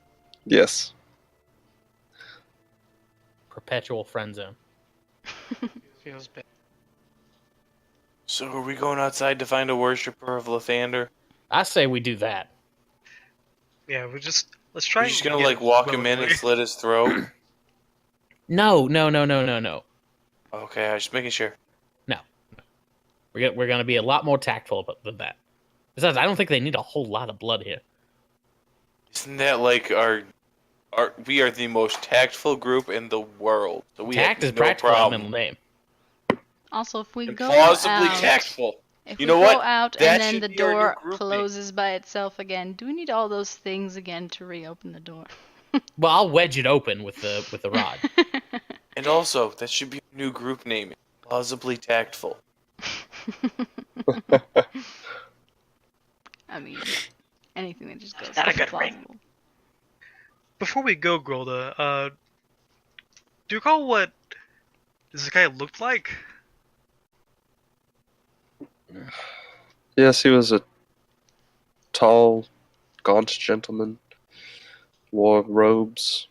Yes. Perpetual friend zone. Feels bad. So are we going outside to find a worshiper of Lathander? I say we do that. Yeah, let's try. We're just and gonna get like walk him in willingly. and slit his throat? No. Okay, I was just making sure. We're gonna be a lot more tactful than that. Besides, I don't think they need a whole lot of blood here. Isn't that like we are the most tactful group in the world. So we Tact have is no practical in problem. middle name. Also, if we go Plausibly out, tactful. if You we know go what? out That and then should the be our new door group name. closes by itself again, do we need all those things again to reopen the door? Well, I'll wedge it open with the rod. And also, that should be a new group name. Plausibly tactful. I mean, anything that just goes. Not a with good ring. plausible. Before we go, Grilda, do you recall what this guy looked like? Yes, he was a tall, gaunt gentleman. Wore robes.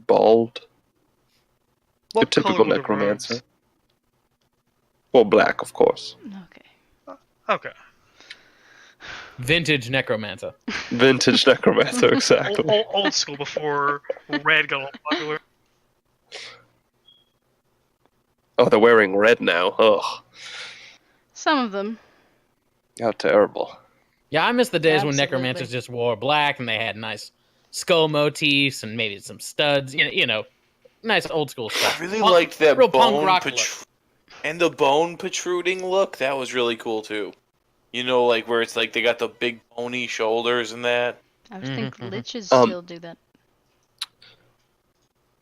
Bald. Your What typical color were the necromancer. robes? Well, black, of course. Okay. Okay. Vintage necromancer. Vintage necromancer, exactly. Old school before red got all popular. Oh, they're wearing red now. Ugh, Some of them. how terrible. Yeah, I miss the days when Absolutely. necromancers just wore black and they had nice skull motifs and maybe some studs. You know, nice old school stuff. I really Punk- liked that real punk bone rock look. and the bone protruding look. That was really cool too. You know, like where it's like they got the big bony shoulders and that. I would think Mhm. liches Um, still do that.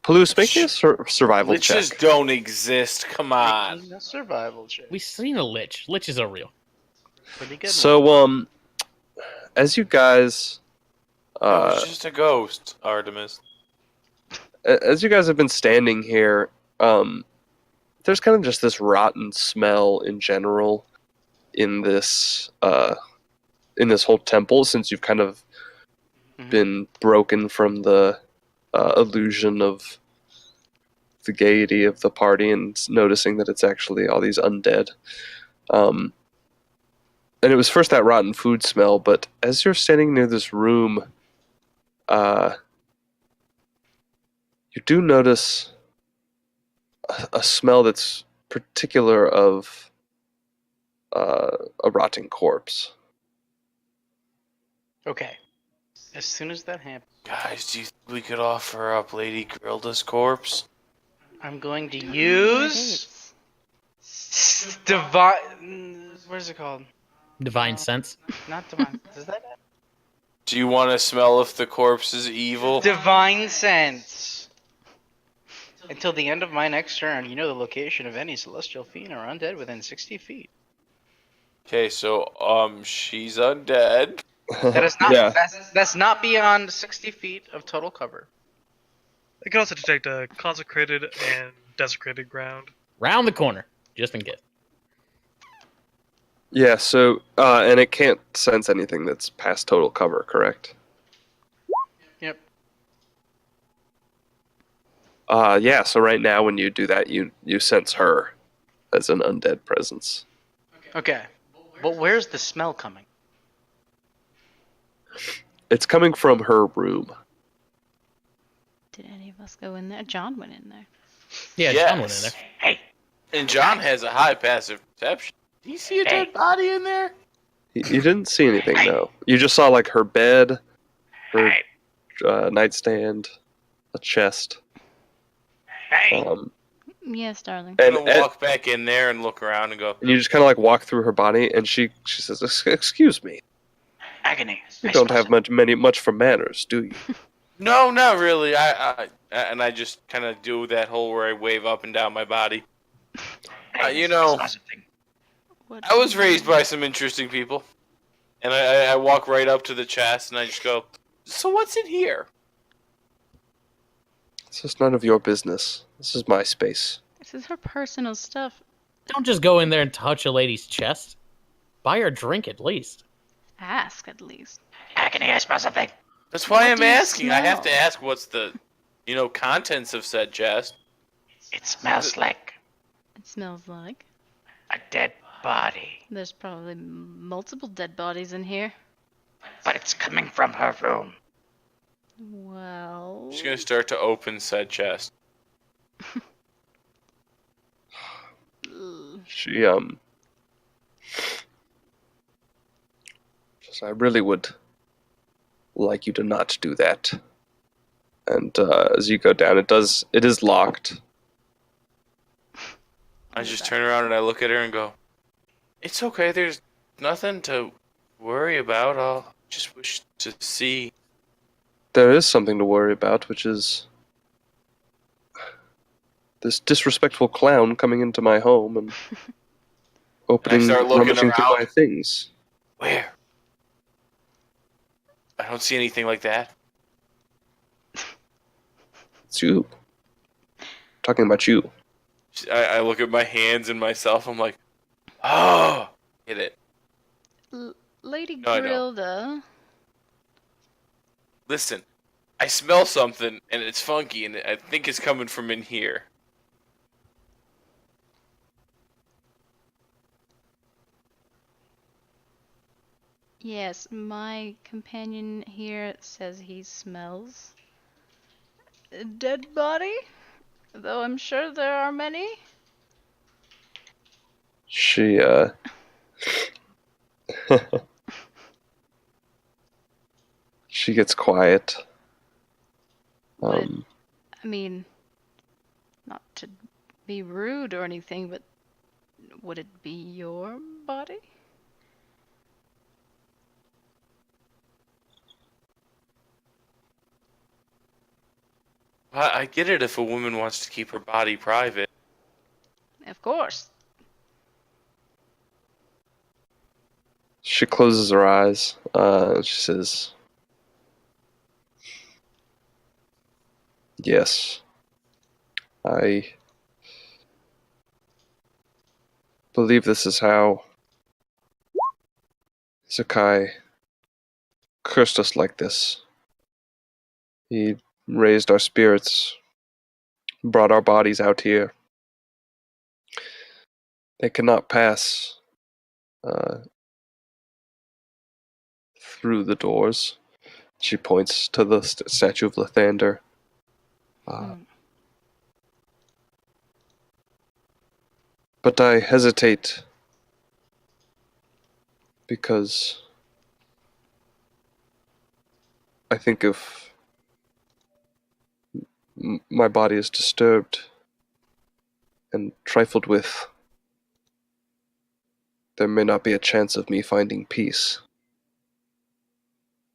Palouse, make me a survival Liches check. don't exist. Come on. Making a survival check. We've seen a lich. Liches are real. Pretty good. one. So, as you guys, It's just a ghost, Artemis. as you guys have been standing here, there's kind of just this rotten smell in general in this whole temple, since you've kind of Mhm. been broken from the illusion of the gaiety of the party and noticing that it's actually all these undead. And it was first that rotten food smell, but as you're standing near this room, you do notice a smell that's particular of a rotting corpse. Okay. As soon as that happens, Guys, do you think we could offer up Lady Grilda's corpse? I'm going to It use is. divine. What is it called? Divine sense. Not divine. Does that? Do you want to smell if the corpse is evil? Divine sense. Until the end of my next turn, you know the location of any celestial fiend or undead within 60 feet. Okay, so she's undead. That is not. Yeah. That's not beyond 60 feet of total cover. It can also detect consecrated and desecrated ground. Round the corner, just in case. Yeah, so, and it can't sense anything that's past total cover, correct? Yep. Yeah, so right now when you do that, you sense her as an undead presence. Okay. But where's the smell coming? It's coming from her room. Did any of us go in there? John went in there. Yeah, Yes. John went in there. Hey, And John has a high passive perception. Do you see a dead body in there? You didn't see anything, no. You just saw, like, her bed, her hey, nightstand, a chest. hey. Yes, darling. I'm And, gonna walk back in there and look around and go, and you just kind of, like, walk through her body, and she says, "Excuse me, Agony. you don't have much for manners, do you?" no, not really. And I just kind of do that whole where I wave up and down my body. You know, What I was raised by some interesting people. And I walk right up to the chest and I just go, so what's in here? This is none of your business. This is my space. This is her personal stuff. Don't just go in there and touch a lady's chest. Buy her a drink at least. Ask, at least. Can you guys smell something? That's why What I'm do you asking. I have to smell? ask what's the, contents of said chest. It smells like It smells like. a dead body, There's probably multiple dead bodies in here. but it's coming from her room. Well. She's gonna start to open said chest. Ugh. She, says, I really would like you to not do that. And as you go down, it is locked. I just turn around and I look at her and go, "It's okay. There's nothing to worry about. I'll just wish to see." There is something to worry about, which is this disrespectful clown coming into my home and opening, start looking rummaging through around. my things. Where? I don't see anything like that. It's you. I'm talking about you. I look at my hands and myself. I'm like, oh, get it. Lady No, I don't. Grilda. Listen, I smell something and it's funky and I think it's coming from in here. Yes, my companion here says he smells a dead body, though I'm sure there are many. She, she gets quiet. Would I mean, not to be rude or anything, but would it be your body? I get it if a woman wants to keep her body private. Of course. She closes her eyes. She says, yes, I believe this is how Zakai cursed us like this. He raised our spirits, brought our bodies out here. They cannot pass through the doors. She points to the statue of Lathander. But I hesitate because I think if my body is disturbed and trifled with, there may not be a chance of me finding peace.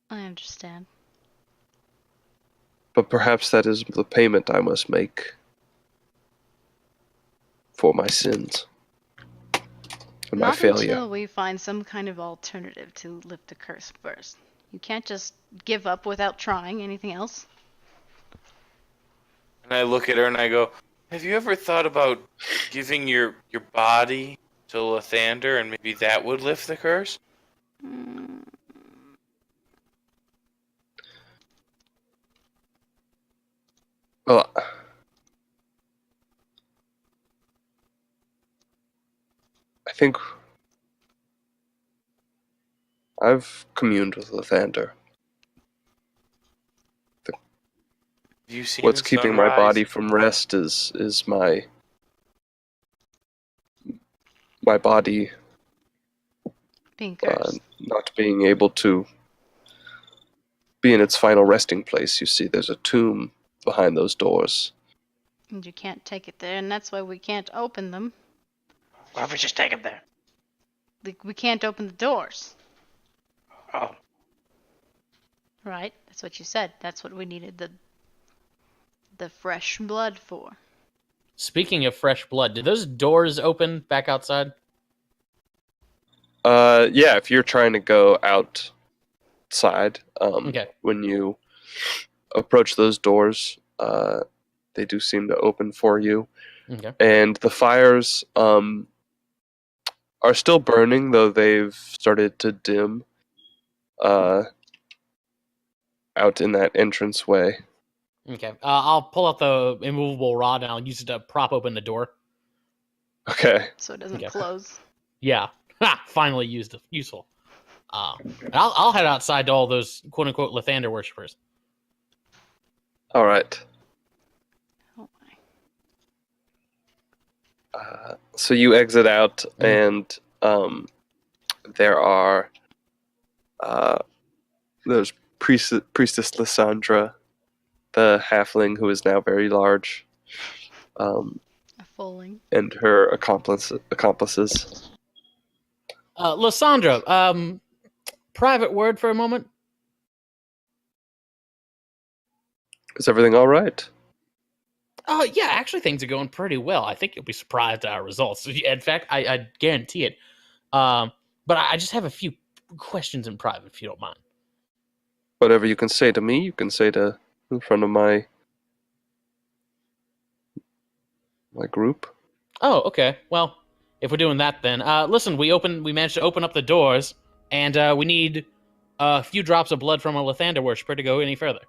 I understand. But perhaps that is the payment I must make for my sins and my Not failure. until we find some kind of alternative to lift the curse first. You can't just give up without trying. Anything else? And I look at her and I go, have you ever thought about giving your body to Lathander and maybe that would lift the curse? Mm, Well, I think I've communed with Lathander. Have you seen What's the keeping my sunrise? body from rest is my body being cursed. not being able to be in its final resting place. You see, there's a tomb behind those doors. And you can't take it there, and that's why we can't open them. Why don't we just take him there? We can't open the doors. Oh, Right? That's what you said. That's what we needed the fresh blood for. Speaking of fresh blood, did those doors open back outside? Yeah, if you're trying to go outside, Okay. when you approach those doors, they do seem to open for you. Okay. And the fires are still burning, though they've started to dim out in that entranceway. Okay. I'll pull out the immovable rod and I'll use it to prop open the door. Okay. So it doesn't Okay. close. Yeah. Ha! Finally useful. And I'll head outside to all those quote unquote Lathander worshippers. All right. Oh my. So you exit out, and there are there's Priestess Lysandra, the halfling who is now very large, A fulling. and her accomplices. Lysandra, private word for a moment. Is everything all right? Yeah, actually things are going pretty well. I think you'll be surprised at our results. In fact, I guarantee it. But I just have a few questions in private, if you don't mind. Whatever you can say to me, you can say to in front of my group. Oh, okay. Well, if we're doing that, then listen. We managed to open up the doors, and we need a few drops of blood from a Lathander worshipper to go any further.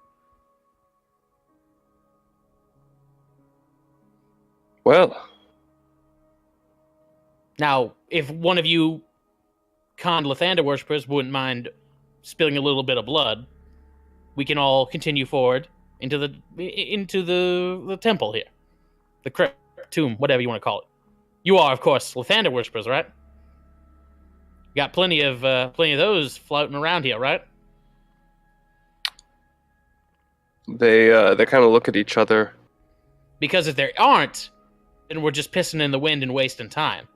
Well, Now, if one of you con Lathander worshippers wouldn't mind spilling a little bit of blood, we can all continue forward into the temple here, the crypt, tomb, whatever you want to call it. You are, of course, Lathander worshippers, right? Got plenty of those floating around here, right? they kind of look at each other. Because if there aren't, then we're just pissing in the wind and wasting time.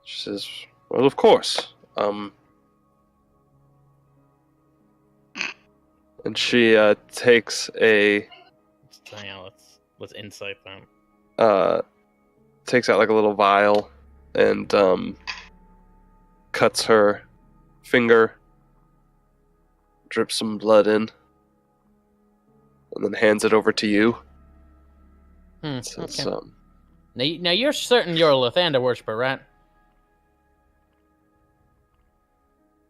She says, "Well, of course." And she takes a Hang on, let's insight them. takes out like a little vial and cuts her finger, drips some blood in, and then hands it over to you. Says, Okay. Now you're certain you're a Lathander worshiper, right?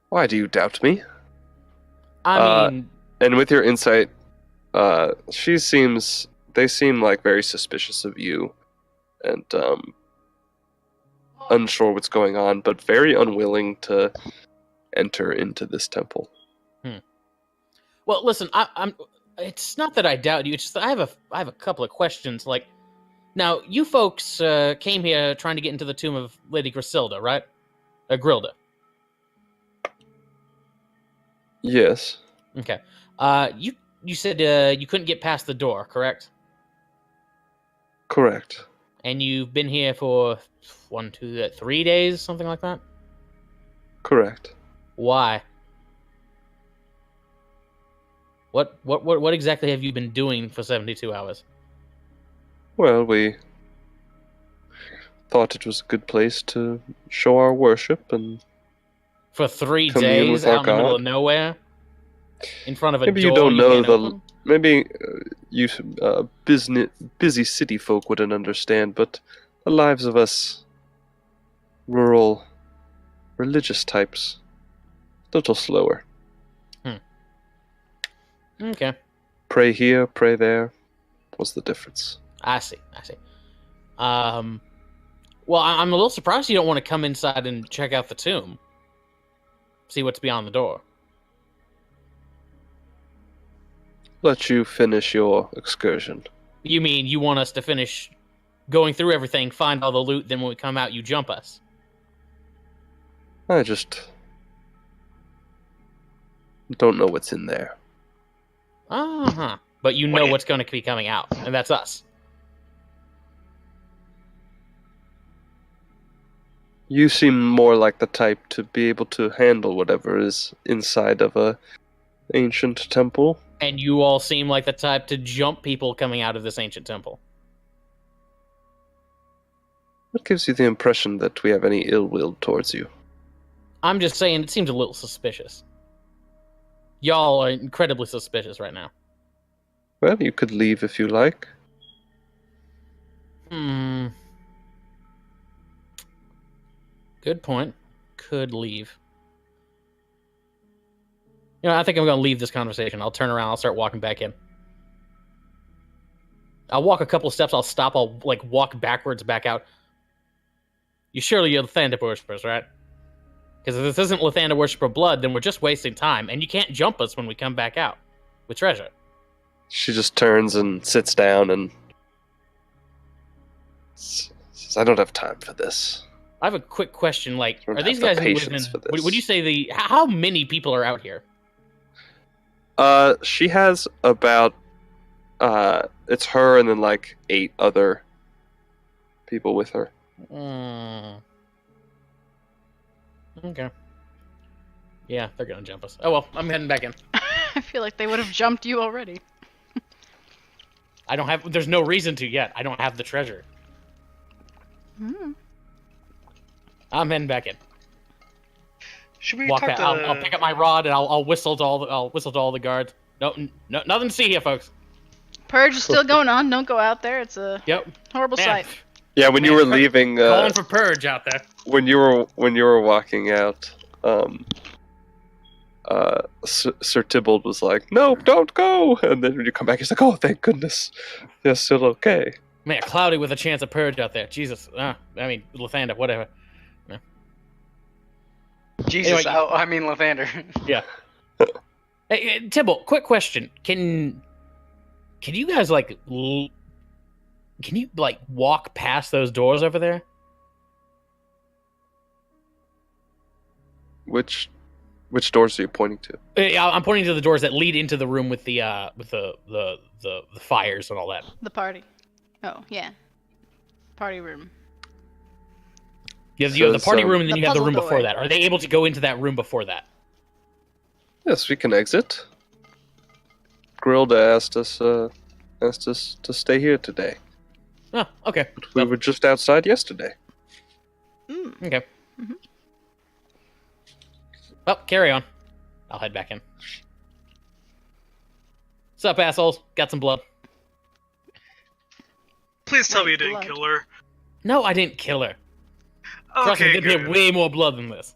why do you doubt me? I mean, And with your insight, they seem like very suspicious of you, and unsure what's going on, but very unwilling to enter into this temple. well, listen, I'm. It's not that I doubt you. It's just that I have a couple of questions. Like, now you folks came here trying to get into the tomb of Lady Griselda, right? Grilda. Yes, Okay. You said you couldn't get past the door, correct? correct. And you've been here for 3 days, something like that. Correct. Why? What exactly have you been doing for 72 hours? Well, we thought it was a good place to show our worship and For 3 commune days with our out in the middle God. of nowhere, in front of a Maybe door you don't know can't the. open? Maybe you busy city folk wouldn't understand, but the lives of us rural religious types a little slower. Okay, Pray here, pray there. What's the difference? I see. Well, I'm a little surprised you don't want to come inside and check out the tomb, see what's beyond the door. Let you finish your excursion. You mean you want us to finish going through everything, find all the loot, then when we come out, you jump us? I just don't know what's in there. Uh-huh. But you know what's going to be coming out, and that's us. You seem more like the type to be able to handle whatever is inside of a ancient temple. And you all seem like the type to jump people coming out of this ancient temple. What gives you the impression that we have any ill will towards you? I'm just saying, it seems a little suspicious. Y'all are incredibly suspicious right now. Well, you could leave if you like. Good point. Could leave. I think I'm going to leave this conversation. I'll turn around. I'll start walking back in. I'll walk a couple steps. I'll stop. I'll walk backwards back out. You're Lathander worshippers, right? Because if this isn't Lathander worshiper blood, then we're just wasting time, and you can't jump us when we come back out with treasure. She just turns and sits down and says, "I don't have time for this." I have a quick question. Are these have guys the who live patience for this. would you say how many people are out here? She has about it's her and then 8 other people with her. Okay. Yeah, they're gonna jump us. Oh well, I'm heading back in. I feel like they would have jumped you already. There's no reason to yet. I don't have the treasure. I'm heading back in. Should we Walk talk back. to... I'll pick up my rod and I'll whistle to all the guards. No, nothing to see here, folks. Purge is still going on. Don't go out there. It's a horrible sight. Yeah, when you were leaving, calling for Purge out there. When you were walking out, Sir Tybalt was like, "No, don't go!" And then when you come back, he's like, "Oh, thank goodness, they're still okay." Man, cloudy with a chance of Purge out there. Jesus. Lathander, whatever. Yeah. Jesus, Anyway, Lathander. Yeah. Hey, Tybalt, quick question. Can you guys walk past those doors over there? Which doors are you pointing to? I'm pointing to the doors that lead into the room with the fires and all that. The party. Oh, yeah. Party room. You have the party room, and then you have the room puzzle before door. that. Are they able to go into that room before that? Yes, we can exit. Grilda asked us to stay here today. Oh, okay. We were just outside yesterday. Okay. Well, carry on. I'll head back in. What's up, assholes? Got some blood. Please tell me you didn't blood. kill her. No, I didn't kill her. Trust me, Okay, there'd be good. way more blood than this.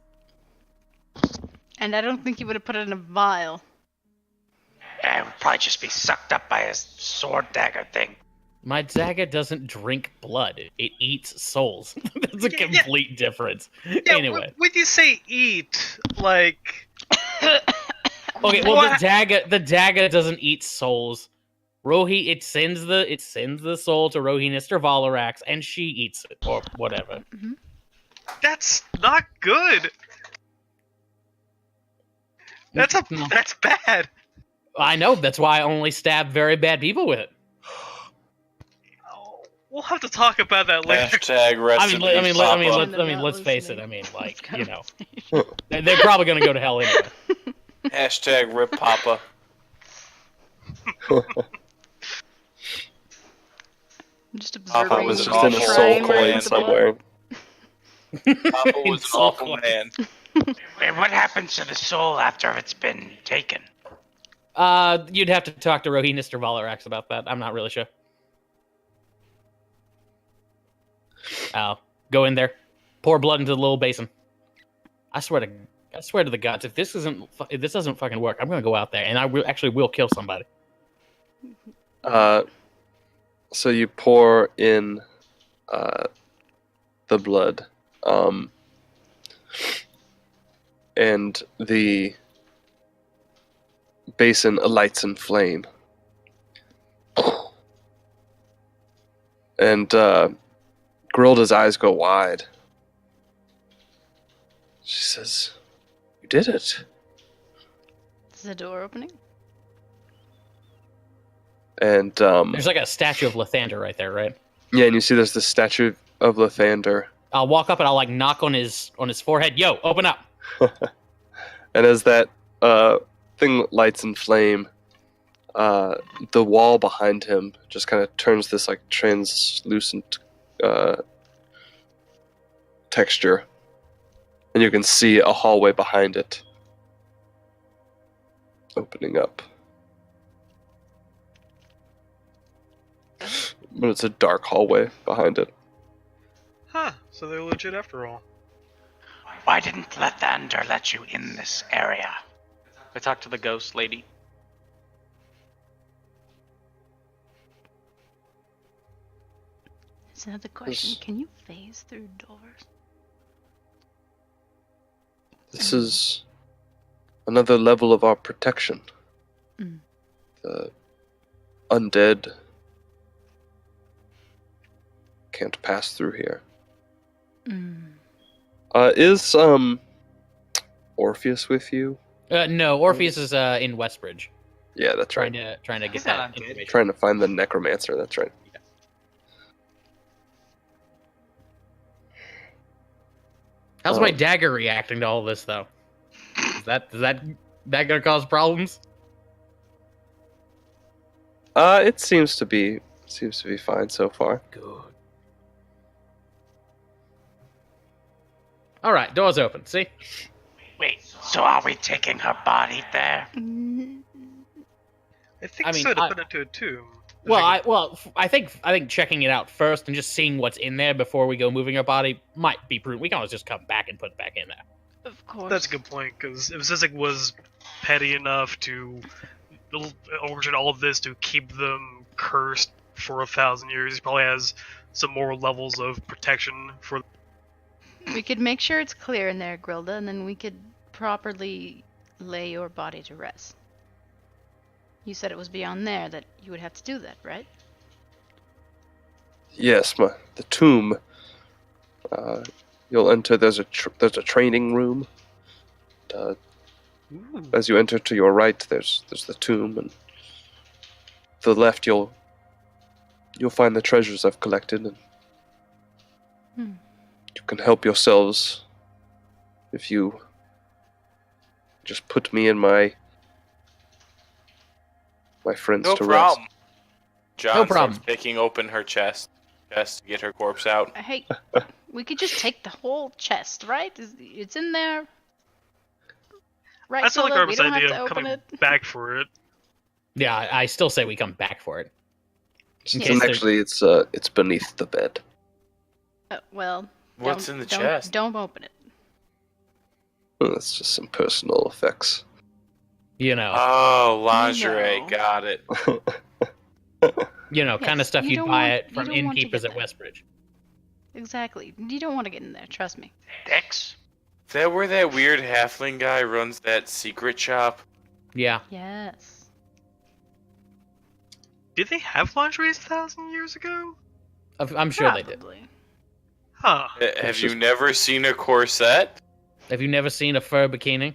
And I don't think you would have put it in a vial. It would probably just be sucked up by a sword dagger thing. My dagger doesn't drink blood. It eats souls. That's a complete difference. Yeah, Anyway. when you say eat, like... Okay, well, the dagger doesn't eat souls. It sends the soul to Rohinister Valarax, and she eats it, or whatever. That's not good. That's bad. I know, that's why I only stab very bad people with it. We'll have to talk about that later. Hashtag rest in peace, Papa. Let's face it. They're probably gonna go to hell anyway. Hashtag rip Papa. Just Papa observing. was Just in a awful soul man. coin somewhere. Papa was an awful man. Wait, what happens to the soul after it's been taken? You'd have to talk to Rohinister Valarax about that. I'm not really sure. Go in there, pour blood into the little basin. I swear to the gods, if this doesn't fucking work, I'm gonna go out there and I will kill somebody. So you pour in the blood, and the basin alights in flame. And Grilda's eyes go wide. She says, "You did it." Is the door opening? And There's like a statue of Lathander right there, right? yeah, and you see there's the statue of Lathander. I'll walk up and I'll knock on his forehead. Yo, open up. And as that thing lights in flame, the wall behind him just kind of turns this translucent texture, and you can see a hallway behind it opening up. But it's a dark hallway behind it. Huh, so they're legit after all. Why didn't Lathander let you in this area? I talked to the ghost lady. That's another question. Can you phase through doors? This is another level of our protection. Mm. The undead can't pass through here. Mm. Is Orpheus with you? No, Orpheus is in Westbridge, Yeah, that's right. trying to get He's that not undead. information. Trying to find the necromancer. That's right. How's my dagger reacting to all this, though? Is that gonna cause problems? It seems to be fine so far. Good. All right, doors open. See? Wait, so are we taking her body there? Mm. I think I mean, so, to put into a tomb. Well, I think checking it out first and just seeing what's in there before we go moving our body might be prudent. We can always just come back and put it back in there. Of course. That's a good point, because if Zizek was petty enough to orchestrate all of this to keep them cursed for 1,000 years, he probably has some more levels of protection for. We could make sure it's clear in there, Grilda, and then we could properly lay your body to rest. You said it was beyond there that you would have to do that, right? Yes, the tomb. You'll enter. There's a training room. As you enter to your right, there's the tomb, and to the left you'll find the treasures I've collected, and you can help yourselves if you just put me and my friends No to problem. rest. John No problem. starts picking open her chest to get her corpse out. Hey, we could just take the whole chest, right? It's in there. Right, That's not like Grilda? We Arvis' don't have idea to of open coming it. back for it. Yeah, I still say we come back for it. Since Yes. actually it's beneath the bed. Well, What's in the don't, chest? Don't open it. Well, that's just some personal effects. You know, Oh, lingerie. No. Got it. kind of yes, stuff you you'd don't buy want- it you from don't want to innkeepers get at that. Westbridge. Exactly. You don't want to get in there, trust me. Dix? Is that where that weird halfling guy runs that secret shop? Yeah. Yes. Did they have lingeries 1,000 years ago? I'm sure they did. Probably. Huh. Have you never seen a corset? Have you never seen a fur bikini?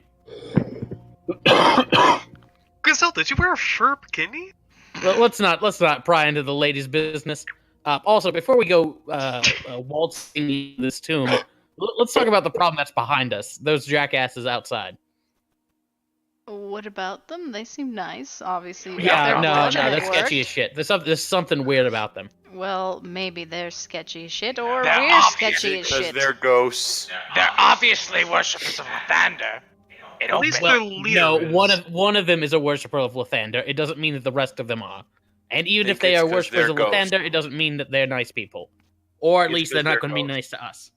Gazelle, did you wear a fur bikini? Let's not pry into the ladies' business. Also, before we go waltzing this tomb, let's talk about the problem that's behind us. Those jackasses outside. What about them? They seem nice, obviously. If Yeah, they're no, watching they're it sketchy work. as shit. There's something weird about them. Well, maybe they're sketchy as shit, or They're we're sketchy as Because shit. they're ghosts. They're obviously worshippers of Lathander. It At least opened. their leader No, is. one of them is a worshiper of Lathander. It doesn't mean that the rest of them are. And even Think if they it's are 'cause worshippers they're of ghosts. Lathander, it doesn't mean that they're nice people. Or at It's least 'cause they're not they're going to be ghosts. nice to us.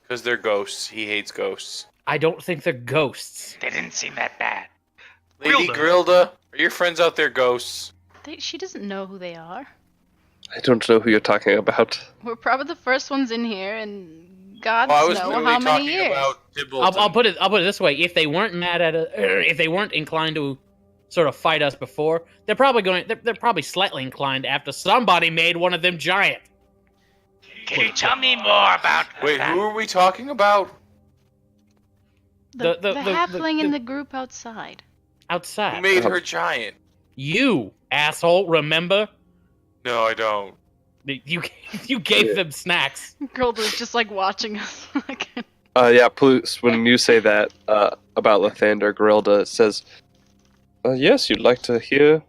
Because they're ghosts. He hates ghosts. I don't think they're ghosts. They didn't seem that bad. Lady Grilda, are your friends out there ghosts? She doesn't know who they are. I don't know who you're talking about. We're probably the first ones in here, and God Well, I was knows literally how many talking years. about Tibbleton. I'll put it this way: if they weren't mad at us, if they weren't inclined to sort of fight us before, they're probably slightly inclined after somebody made one of them giant. Can you tell me more about Wait, who are we talking about? The the- halfling in the- the group outside. Who Outside. made her giant? You asshole! Remember? No, I don't. You gave them snacks. Grilda's just like watching us. Yeah, please, when you say that about Lathander, Grilda says, yes, you'd like to hear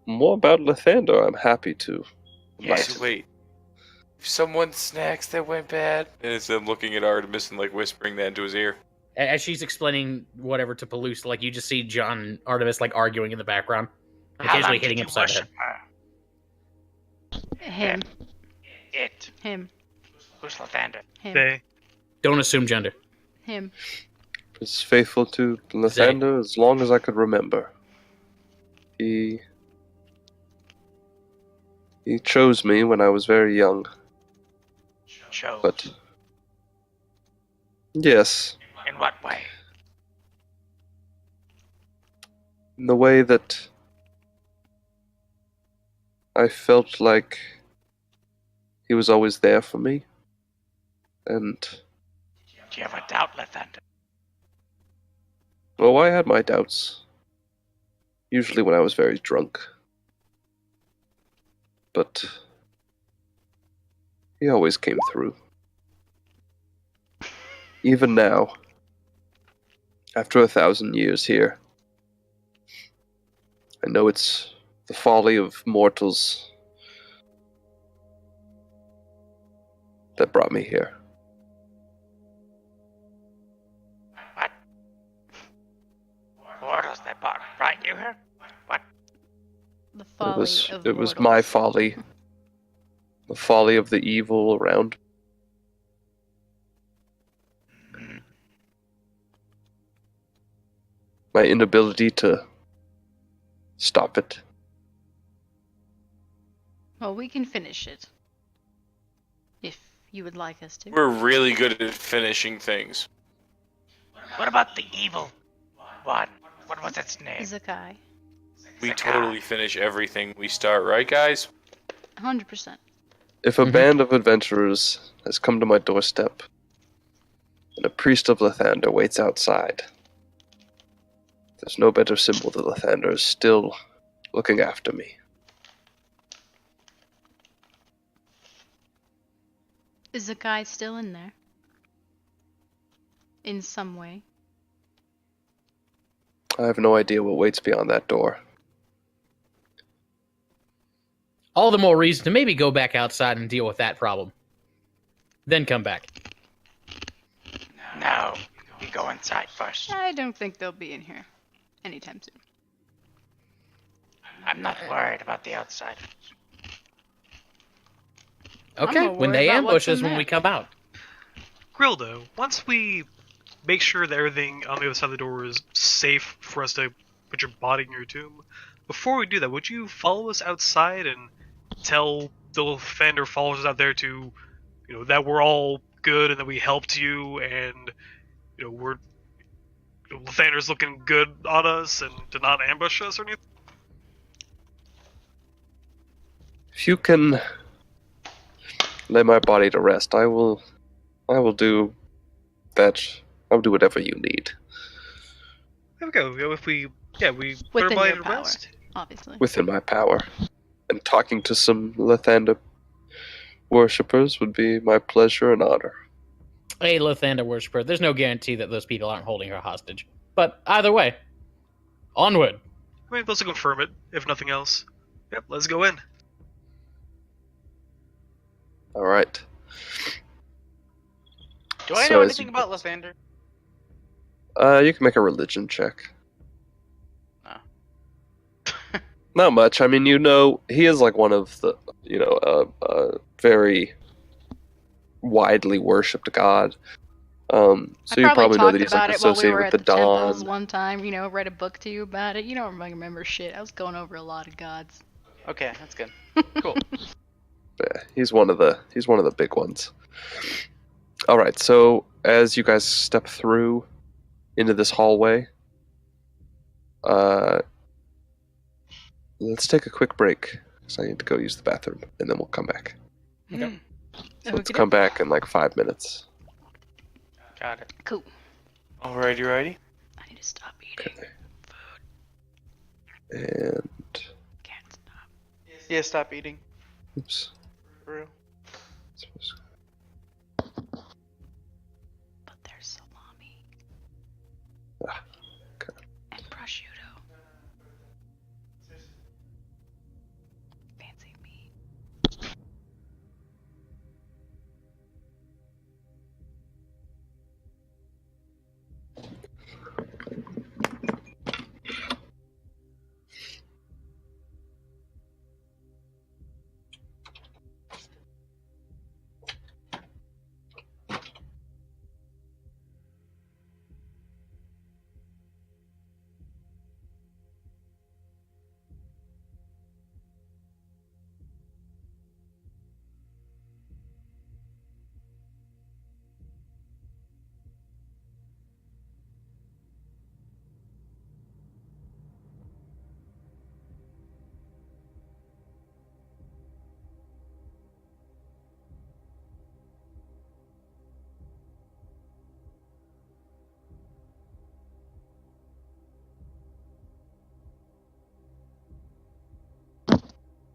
more about Lathander. I'm happy to. Yes, wait. If someone's snacks that went bad, and it's them looking at Artemis and like whispering that into his ear. As she's explaining whatever to Palouse, like you just see John and Artemis like arguing in the background, How long occasionally did hitting you him upside the head. worship her? Him. It. Him. Who's Lathander? Him. They. Don't assume gender. Him. Was faithful to Lathander as long as I could remember. He chose me when I was very young, Chose. but yes, In what way? in the way that I felt like he was always there for me, and Do you ever doubt Lathander? well, I had my doubts, usually when I was very drunk, but he always came through. Even now, after 1,000 years here, I know it's the folly of mortals that brought me here. What? Mortals that brought you here? What? The folly of It was mortals. my folly. The folly of the evil around. My inability to stop it. Well, we can finish it. If you would like us to. We're really good at finishing things. What about the evil one? What was its name? Zakai. We totally finish everything we start, right, guys? 100%. If a band of adventurers has come to my doorstep, and a priest of Lathander waits outside, there's no better symbol that Lathander is still looking after me. Is Zakai still in there? In some way? I have no idea what waits beyond that door. All the more reason to maybe go back outside and deal with that problem. Then come back. No. We go inside first. I don't think they'll be in here anytime soon. I'm not worried about the outside. Okay, more when worried they about ambush what's in us when there. we come out. Grildo, once we make sure that everything on the other side of the door is safe for us to put your body in your tomb, before we do that, would you follow us outside and tell the Lathander followers out there to, that we're all good and that we helped you and, we're Lathander's looking good on us and to not ambush us or anything? If you can lay my body to rest, I will do that. I'll do whatever you need. There we go. If we put our Within body your to power, rest. obviously. Within my power. And talking to some Lathander worshippers would be my pleasure and honor. Hey, Lathander worshiper, there's no guarantee that those people aren't holding her hostage. But either way, onward. I mean, let's confirm it, if nothing else. Yep, let's go in. Alright. Do I So know as anything you- about Lathander? You can make a religion check. No. Not much. I mean, he is like one of the, very widely worshipped god. So you probably know that he's like talked about it while we associated were with at the the temples dawn. one time, read a book to you about it. You don't remember shit. I was going over a lot of gods. Okay, that's good. Cool. Yeah, he's one of the big ones. All right, so as you guys step through into this hallway, let's take a quick break because I need to go use the bathroom, and then we'll come back. Okay. So let's come back in like 5 minutes. Got it. Cool. Alrighty, righty. I need to stop eating. And Can't stop. Yeah, stop eating. oops. For real. But there's salami. Okay. And prosciutto. Fancy meat.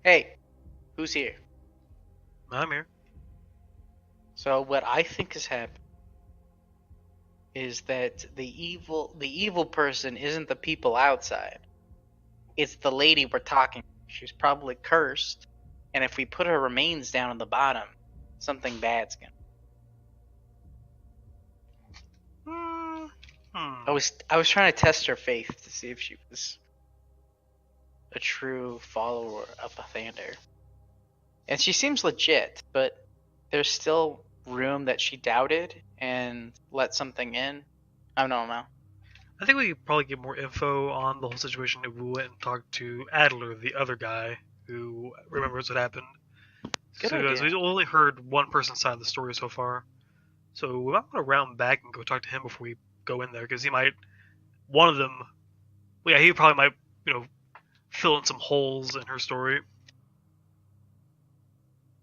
Hey, who's here? I'm here. So what I think has happened is that the evil person isn't the people outside. It's the lady we're talking. She's probably cursed, and if we put her remains down on the bottom, something bad's gonna. I was trying to test her faith to see if she was a true follower of Lathander. And she seems legit, but there's still room that she doubted and let something in. I don't know. I think we could probably get more info on the whole situation if we went and talked to Adler, the other guy who remembers what happened. Good Because idea. we've only heard one person's side of the story so far. So we might want to round back and go talk to him before we go in there, because he might, one of them, well, yeah, he probably might, fill in some holes in her story.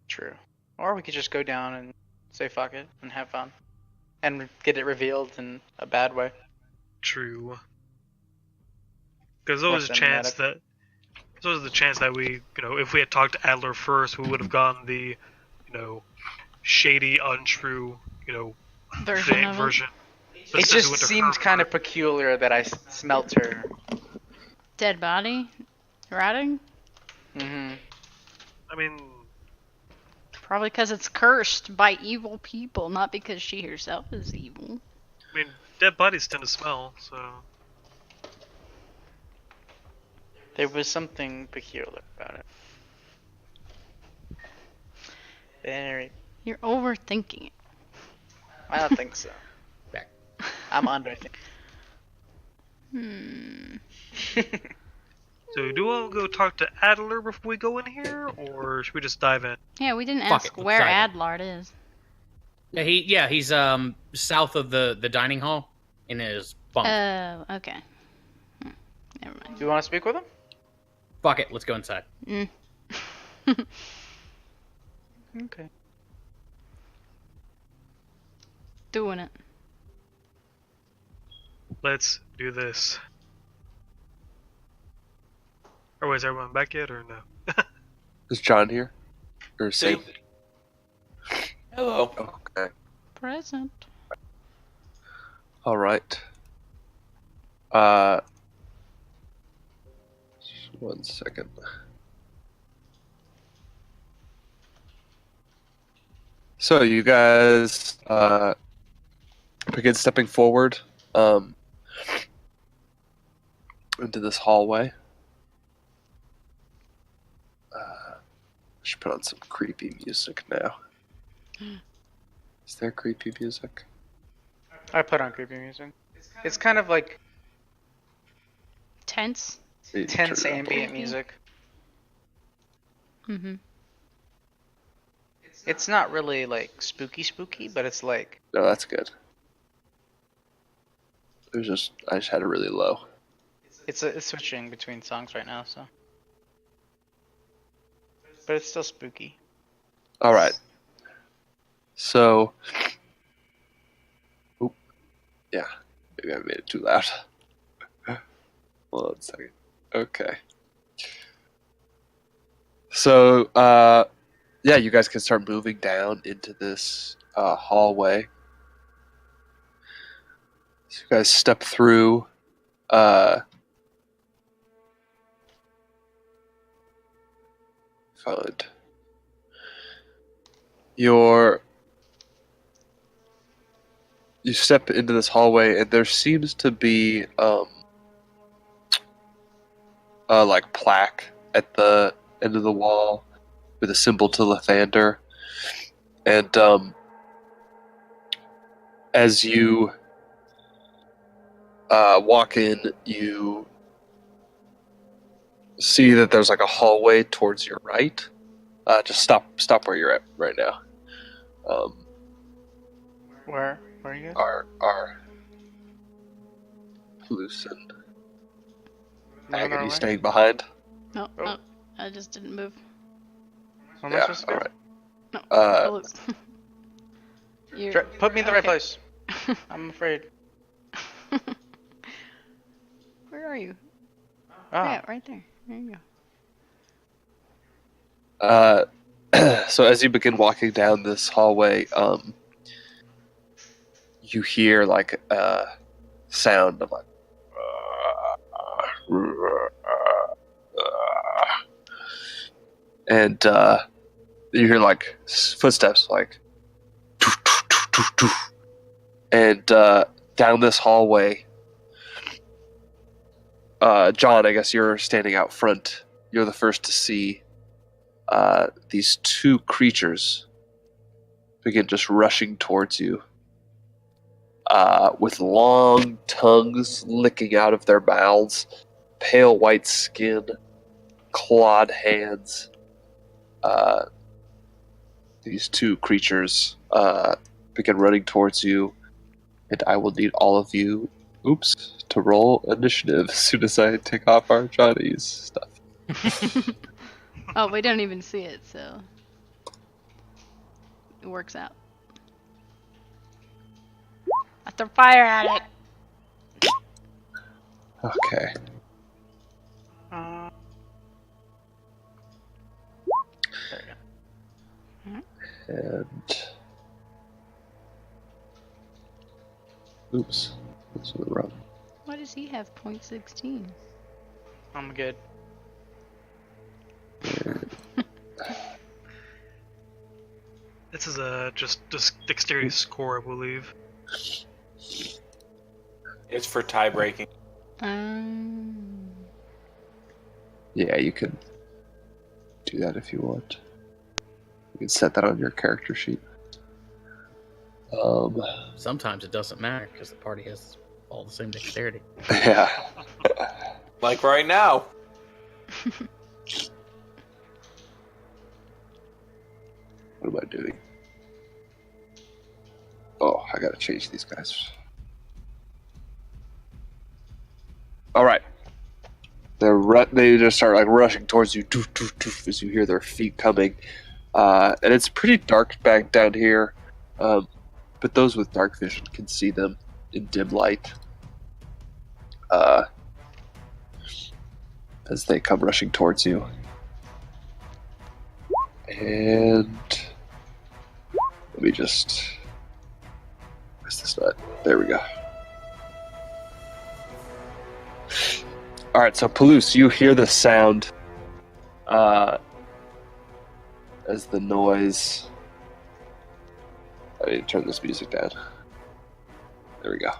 True. Or we could just go down and say fuck it and have fun. And get it revealed in a bad way. True. Because More there's always the chance that we, if we had talked to Adler first, we would have gotten the, shady, untrue, Version. It just seemed kind of peculiar that I smelt her. Dead body? Rotting? Mm-hmm. I mean, Probably because it's cursed by evil people, not because she herself is evil. dead bodies tend to smell, so. There was something peculiar about it. Very. You're overthinking it. I don't think so. Back. I'm underthinking. So do we want to go talk to Adler before we go in here, or should we just dive in? Yeah, we didn't Fuck ask it, let's where dive Adlard is. He's south of the dining hall in his bunk. Oh, okay. Never mind. Do you want to speak with him? Fuck it, let's go inside. Okay. Doing it. Let's do this. Or is everyone back yet, or no? Is John here? Or Sam? Hello. Okay. Present. All right. Just 1 second. So you guys begin stepping forward into this hallway. I should put on some creepy music now. Is there creepy music? I put on creepy music. It's kind of like Tense. tense Turn it up. ambient music. Mm-hmm. It's not really like spooky, but it's like No, that's good. I just had it really low. it's switching between songs right now, so. But it's still spooky. All right. So, oop, yeah, maybe I made it too loud. Hold on a second. Okay. So, yeah, you guys can start moving down into this hallway. So you guys step through. Found you step into this hallway, and there seems to be like plaque at the end of the wall with a symbol to Lathander. And as you walk in, you see that there's like a hallway towards your right. Just stop where you're at right now. Where are you guys? Are loose and Agony staying behind. No, no, I just didn't move. Where am I Yeah, supposed to go? all right. No, loose. You're- Put me in the right okay. place. I'm afraid. Where are you? Oh, Yeah, right there. There you go. So as you begin walking down this hallway, you hear like a sound of like, and you hear like footsteps, like, and down this hallway. John, I guess you're standing out front. You're the first to see these two creatures begin just rushing towards you with long tongues licking out of their mouths, pale white skin, clawed hands. These two creatures begin running towards you, and I will need all of you, to roll initiative as soon as I take off our Johnny's stuff. Oh, we don't even see it, so it works out. I throw fire at it. Okay. And oops, that's the wrong. Why does he have .16? I'm good. This is a just dexterity score, I believe. It's for tie breaking. Yeah, you can do that if you want. You can set that on your character sheet. Sometimes it doesn't matter because the party has all the same dexterity. Yeah. Like right now. What am I doing? Oh, I gotta change these guys. All right. They just start like rushing towards you, doof, doof, doof, as you hear their feet coming, and it's pretty dark back down here. But those with dark vision can see them in dim light as they come rushing towards you. And let me just... Where's this nut? There we go. Alright, so Palouse, you hear the sound as the noise... I need to turn this music down. There we go.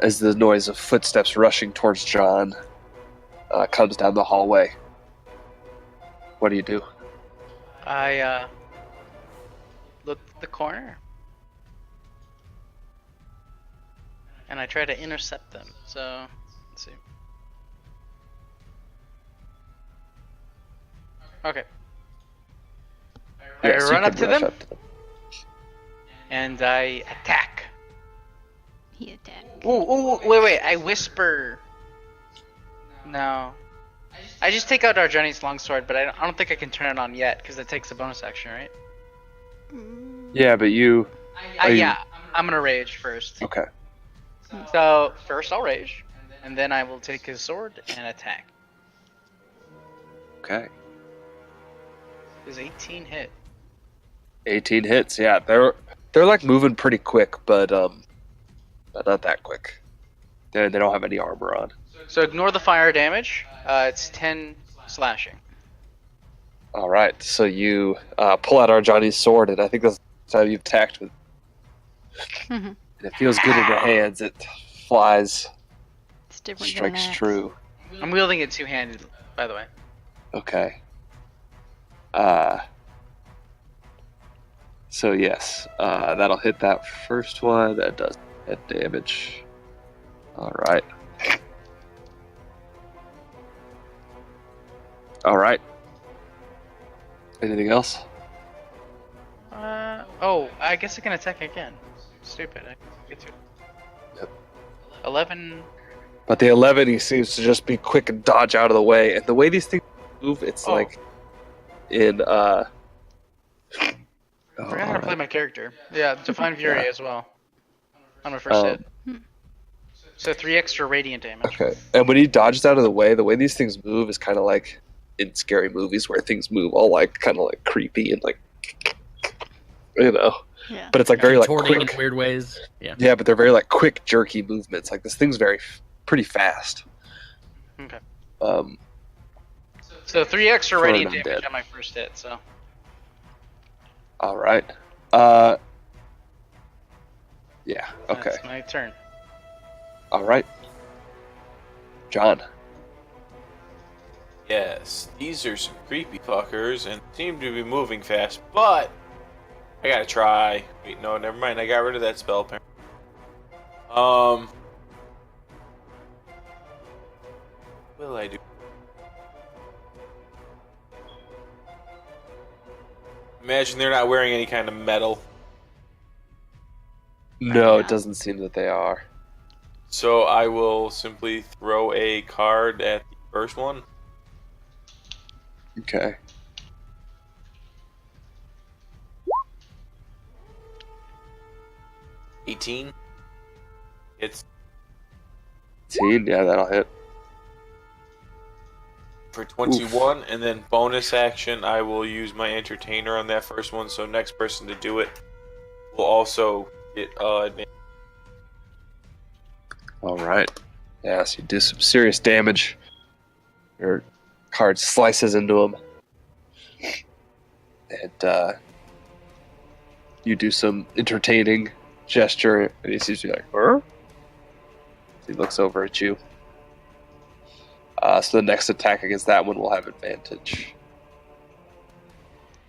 As the noise of footsteps rushing towards John comes down the hallway. What do you do? I look at the corner and I try to intercept them. So let's see. Okay. Yes, I you run up can to rush them to them. and I attack. He attacked. Ooh, wait. I whisper. No. I just take out Arjani's longsword, but I don't think I can turn it on yet because it takes a bonus action, right? Yeah, but you... Yeah, I'm gonna rage first. Okay. So first I'll rage, and then I will take his sword and attack. Okay. Does 18 hit? 18 hits, yeah. They're like moving pretty quick, but not that quick. They don't have any armor on. So ignore the fire damage. It's 10 slashing. All right, so you pull out Arjani's sword, and I think that's the time you've attacked with. And it feels good in the hands. It flies, It's different than strikes that. true. I'm wielding it two-handed, by the way. Okay. So yes, that'll hit that first one. That does hit damage. All right. All right. Anything else? Oh, I guess I can attack again. Stupid. I get to it. Yep. 11. But the 11, he seems to just be quick and dodge out of the way. And the way these things move, it's like in I forgot how to play my character. Yeah, Divine Fury as well. On my first hit. So 3 extra radiant damage. Okay. And when he dodges out of the way these things move is kind of like in scary movies where things move all like kind of like creepy and like, Yeah. but it's like very like Contorting quick. in weird ways. Yeah. Yeah, but they're very like quick, jerky movements. Like this thing's pretty fast. Okay. Um, So 3 extra For an radiant damage undead. on my first hit. So all right. Yeah. Okay. that's my turn. All right. John. Yes, these are some creepy fuckers and seem to be moving fast, but I gotta try. Wait, no, never mind. I got rid of that spell. Apparently. What will I do? Imagine they're not wearing any kind of metal. No, it doesn't seem that they are. So I will simply throw a card at the first one. Okay. $18. It's 18. Yeah, that'll hit. for 21, and then bonus action, I will use my entertainer on that first one. So next person to do it will also get advantage. All right. Yeah, so you do some serious damage. Your card slices into him. And you do some entertaining gesture, and he sees you like, huh? He looks over at you. So the next attack against that one will have advantage.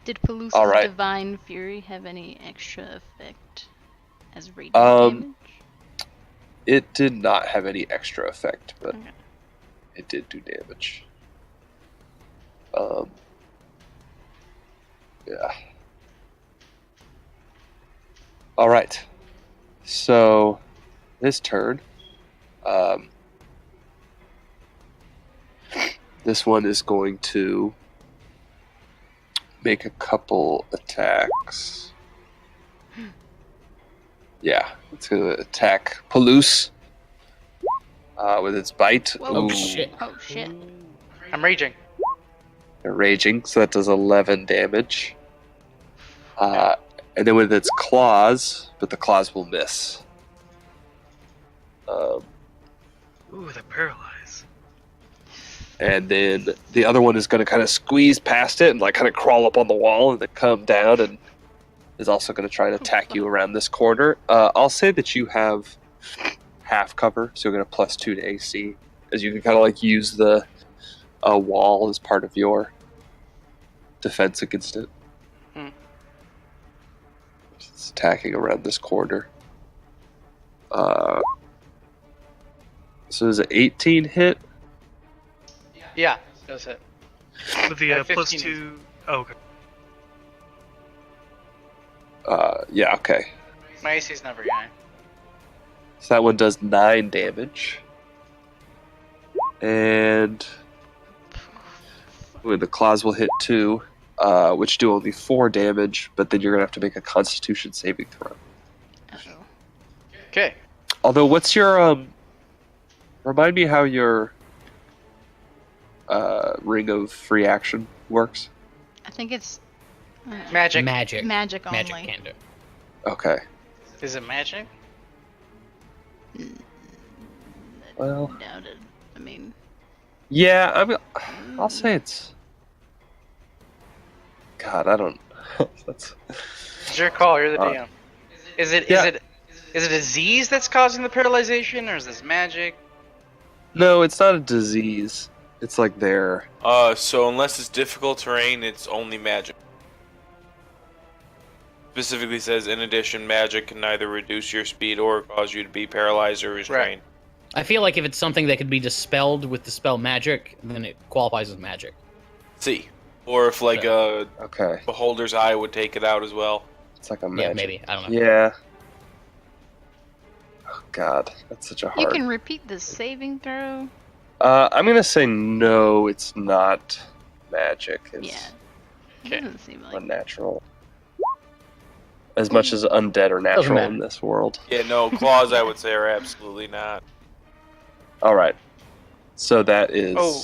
Did Pelusa's All right. Divine Fury have any extra effect as radiant damage? It did not have any extra effect, but Okay. it did do damage. Yeah. All right. So this turn, this one is going to make a couple attacks. Yeah, it's going to attack Pelus with its bite. Whoa. Oh, Ooh, shit. Oh shit. I'm raging. they're raging, so that does 11 damage. And then with its claws, but the claws will miss. Ooh, they're paralyzed. And then the other one is going to kind of squeeze past it and like kind of crawl up on the wall and then come down and is also going to try and attack you around this corner. I'll say that you have half cover, so you're going to +2 to AC, as you can kind of like use the wall as part of your defense against it. It's attacking around this corner. So is it 18 hit? Yeah, does it. With the Yeah, plus 15. 2. Oh, okay. Yeah, okay. My AC's not very high. So that one does 9 damage. And the claws will hit 2, which do only 4 damage, but then you're going to have to make a Constitution saving throw. Uh-oh. Okay. Although, what's your, remind me how your, Ring of Free Action works? I think it's Magic. Magic. magic only. Magic can do it. Okay. Is it magic? Well, Doubted. I mean, yeah, I'll say it's... God, I don't... That's... It's your call. You're the DM. Is it yeah. is it a disease that's causing the paralyzation, or is this magic? No, it's not a disease. It's like their... So unless it's difficult terrain, it's only magic. Specifically says, in addition, magic can neither reduce your speed or cause you to be paralyzed or restrained. I feel like if it's something that could be dispelled with the spell magic, then it qualifies as magic. See. Or if like a Okay. beholder's eye would take it out as well. It's like a Yeah, magic. maybe. I don't know. Yeah. Oh, God, that's such a hard... you can repeat the saving throw. I'm gonna say no, it's not magic. It's Yeah. Okay. Doesn't seem like. unnatural. As much as undead are natural matter. in this world. Yeah, no, claws I would say are absolutely not. Alright. So that is... Oh,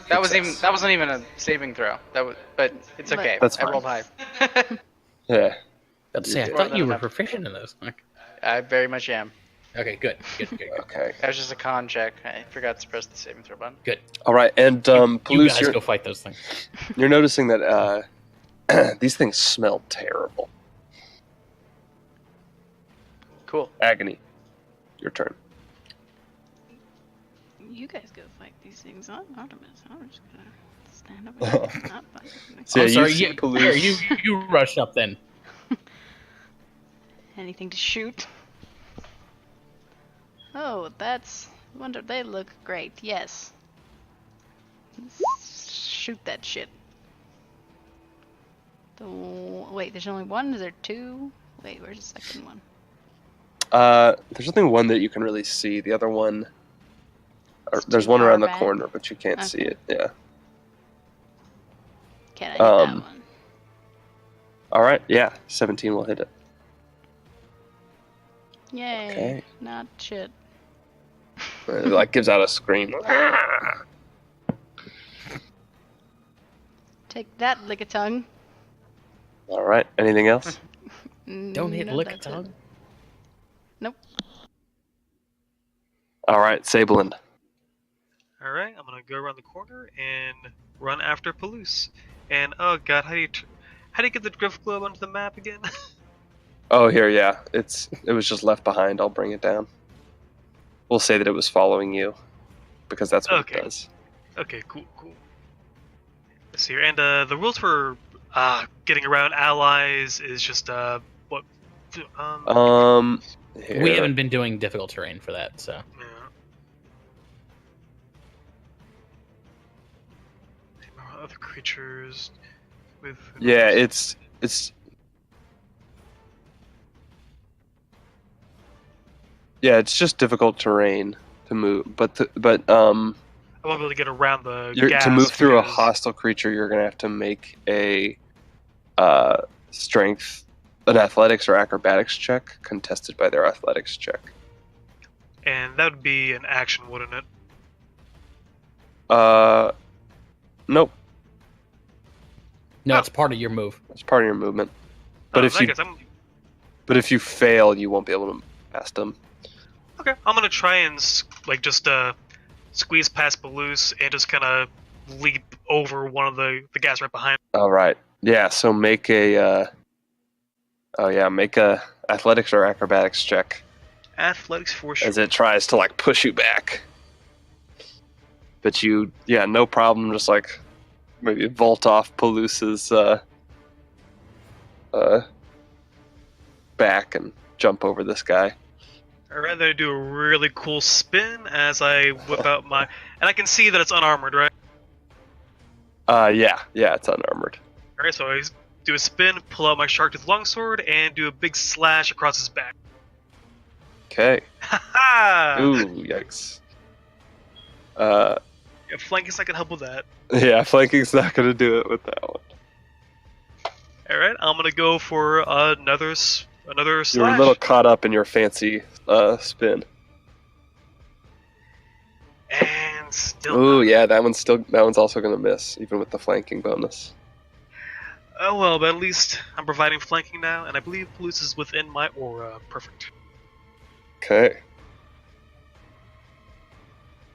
That wasn't even a saving throw. But it's okay. That's I fine. rolled high. Yeah. Let's say I did. thought you were enough. proficient in those. I very much am. Okay, good. Okay. That was just a con check. I forgot to press the saving throw button. All right, and You Palouse, guys go fight those things. you're noticing that these things smell terrible. Cool. Agony. Your turn. You guys go fight these things. I'm Artemis. I'm just gonna stand over here. Not fight. So, I'm yeah, sorry, you see here, Palouse. you rush up then. Anything to shoot? Oh, that's wonder. They look great. Yes. Shoot that shit. Wait, there's only one. Is there two? Wait, where's the second one? There's only one that you can really see. The other one, It's there's too one far around the back. corner, but you can't see Okay. it. Yeah. Can I hit that one? All right. Yeah. 17 will hit it. Yay! Okay. Not shit. It like gives out a scream. Take that, lick-a-tongue. All right. Anything else? Don't hit No, lick a that's it. tongue. Nope. All right, Sableland. All right, I'm gonna go around the corner and run after Palouse. And oh god, how do you get the drift globe onto the map again? Oh, here, yeah. It was just left behind. I'll bring it down. We'll say that it was following you, because that's what Okay. it does. Okay, cool. Let's see here. And the rules for getting around allies is just what? Here. We haven't been doing difficult terrain for that, so. Yeah. Other creatures with. Yeah, it's. Yeah, it's just difficult terrain to move, but I won't be able to get around the gas to move through a because- hostile creature, you're gonna have to make a strength, an athletics or acrobatics check, contested by their athletics check. And that would be an action, wouldn't it? Nope, No, Oh. it's part of your move. it's part of your movement. But if I you guess I'm but if you fail, you won't be able to move past them. okay. I'm gonna try and just squeeze past Palouse and just kind of leap over one of the guys right behind. All right, yeah. So make a make a athletics or acrobatics check Athletics for sure. as it tries to like push you back. But you, yeah, no problem. Just like maybe vault off Palouse's back and jump over this guy. Alright, then I do a really cool spin as I whip out my, and I can see that it's unarmored, right? Yeah, it's unarmored. Alright, so I do a spin, pull out my Sharktooth Longsword, and do a big slash across his back. Okay. Haha! Ooh, yikes. Yeah, flanking's not gonna help with that. Yeah, flanking's not gonna do it with that one. Alright, I'm gonna go for another slash. You're a little caught up in your fancy spin. And still. Ooh, yeah, that one's also gonna miss, even with the flanking bonus. Oh well, but at least I'm providing flanking now, and I believe Palouse is within my aura. Perfect. Okay.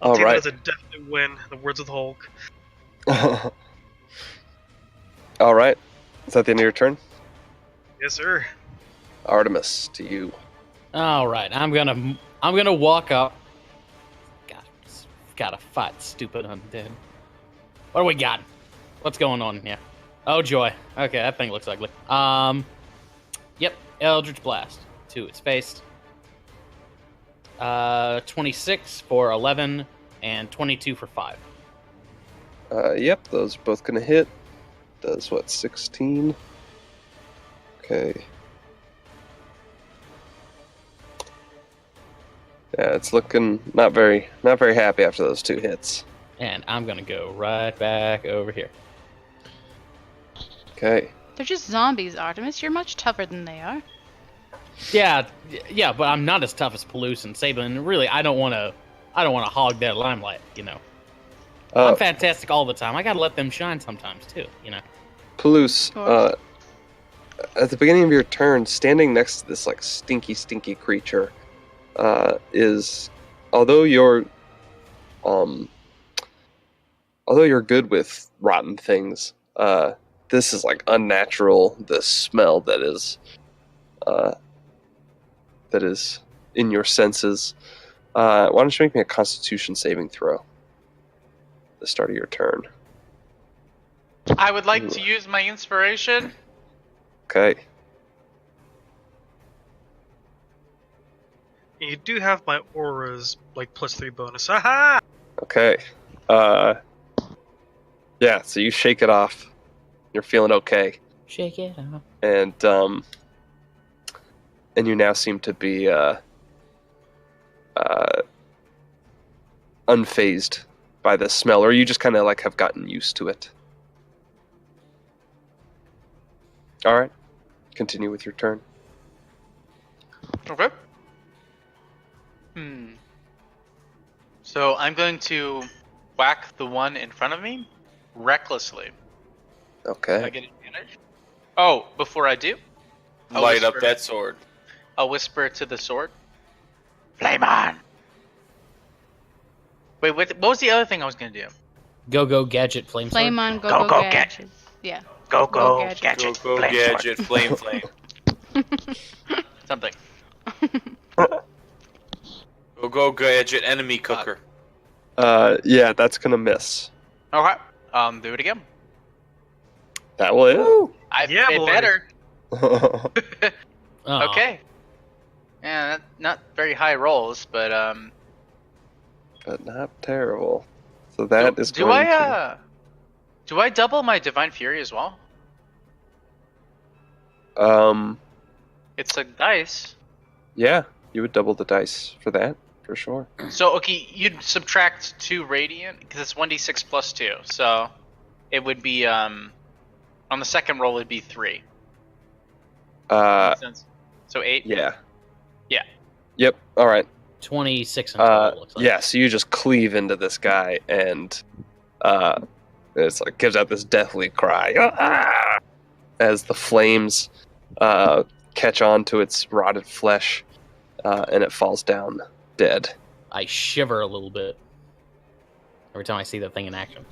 I'll All take right. that as a definite win, in the words of the Hulk. All right. Is that the end of your turn? Yes, sir. Artemis, to you. All right, I'm gonna walk up. God, gotta fight stupid undead. What do we got? What's going on here? Oh joy. Okay, that thing looks ugly. Yep, Eldritch Blast to its face. 26 for 11 and 22 for 5. Yep, those are both gonna hit. Does what, 16? Okay. Yeah, it's looking not very happy after those two hits. And I'm gonna go right back over here. Okay. They're just zombies, Artemis. You're much tougher than they are. Yeah, but I'm not as tough as Palouse and Sable, and really, I don't want to hog their limelight, you know. I'm fantastic all the time. I gotta let them shine sometimes too, you know. Palouse, course. at the beginning of your turn, standing next to this like stinky creature, is although you're good with rotten things, this is like unnatural. The smell that is in your senses. Why don't you make me a Constitution saving throw? At the start of your turn. I would like to use my inspiration. Okay. You do have my aura's like +3 bonus. Aha! Okay. Yeah, so you shake it off. You're feeling okay. Shake it off. And you now seem to be unfazed by the smell, or you just kind of like have gotten used to it. All right. Continue with your turn. Okay. So I'm going to whack the one in front of me recklessly. Do I Okay. get advantage? Oh, before I do, I'll Light up whisper- that sword. I'll whisper to the sword. Flame on. Wait, what was the other thing I was going to do? Go gadget flame sword. Flame on, Go, go go, gadget. Yeah. Go, Go, go, gadget. gadget. Go flame gadget, sword. flame. Something. Go gadget, enemy cooker. Yeah, that's gonna miss. Okay. Do it again. That will Yeah, it boy. better. hit. Oh. Okay. Yeah, not very high rolls, but But not terrible. So that is do going do I double my divine fury as well? to. It's a dice. Yeah, you would double the dice for that, for sure. So okay, you'd subtract 2 radiant because it's 1d6 plus 2. So it would be on the second roll it'd be 3. Makes sense. So 8. Yeah. Yeah. Yep. All right. 26 in total, looks like. Yeah. So you just cleave into this guy, and it's like gives out this deathly cry as the flames catch on to its rotted flesh, and it falls down dead. I shiver a little bit every time I see that thing in action.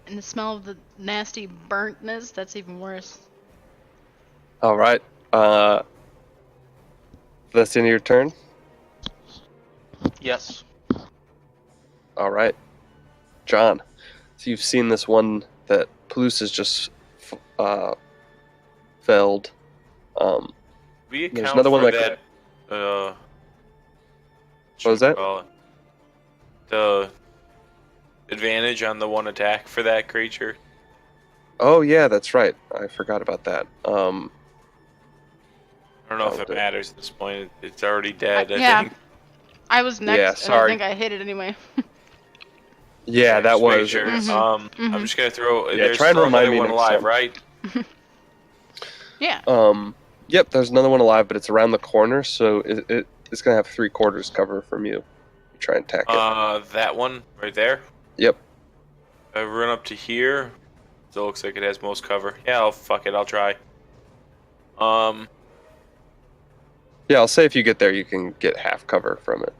And the smell of the nasty burntness, that's even worse. All right. That's the end of your turn. Yes. All right, John. So you've seen this one that Palouse has just felled. We account There's another for one that. what was that? The advantage on the one attack for that creature. Oh yeah, that's right. I forgot about that. I don't know if Oh, it the- matters at this point. It's already dead. I Yeah. think. I was next, Yeah, and I sorry. think I hit it anyway. Yeah, that Just make was. sure. Mhm. I'm just gonna throw. Yeah, There's try and still remind another me one next alive, time. right? Yeah. Yep. There's another one alive, but it's around the corner, so it's gonna have 3/4 cover from you. Try and attack it. That one right there. Yep. I run up to here. Still looks like it has most cover. Yeah, fuck it. I'll try. Yeah, I'll say if you get there, you can get half cover from it.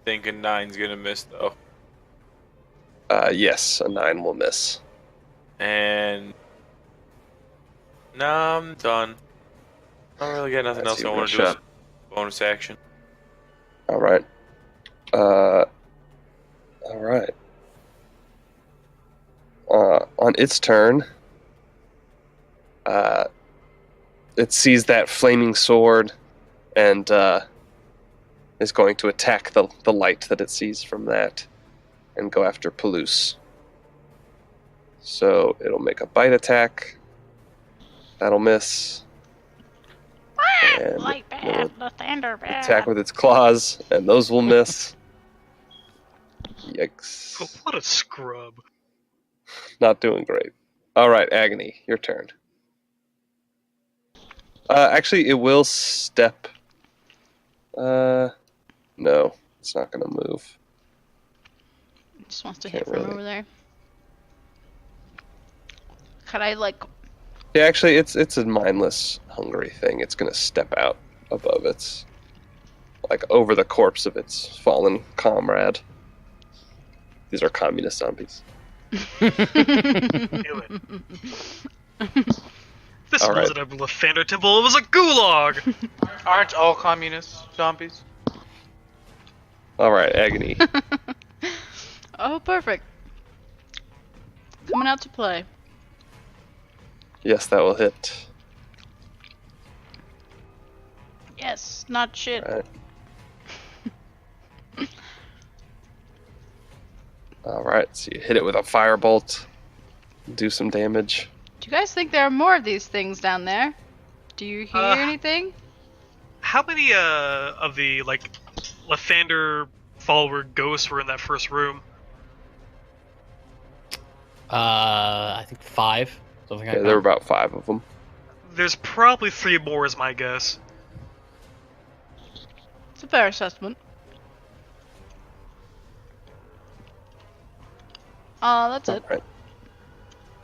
Thinking 9's gonna miss though. Yes, a 9 will miss. And nah, I'm done. I don't really got nothing That's else I your want to do as shot. a bonus action. All right. All right. On its turn, it sees that flaming sword and is going to attack the light that it sees from that and go after Palouse. So it'll make a bite attack. That'll miss. And Light it'll bad, the thunder bad. attack with its claws, and those will miss. Yikes. Oh, what a scrub. Not doing great. All right, Agony, your turn. Actually, it will step. No, it's not going to move. Just wants to Can't hit from really. over there. Could I like? Yeah, actually, it's a mindless, hungry thing. It's gonna step out above its, like over the corpse of its fallen comrade. These are communist zombies. Knew it. This All right. wasn't a Lathander temple, it was a gulag! Aren't all communists zombies? All right, Agony. Oh, perfect. Coming out to play. Yes, that will hit. Yes, not shit. All right. All right, so you hit it with a firebolt. Do some damage. Do you guys think there are more of these things down there? Do you hear anything? How many of the like Lathander follower ghosts were in that first room? I think 5. Something like Yeah, that. there were about 5 of them. There's probably 3 more, is my guess. It's a fair assessment. That's it.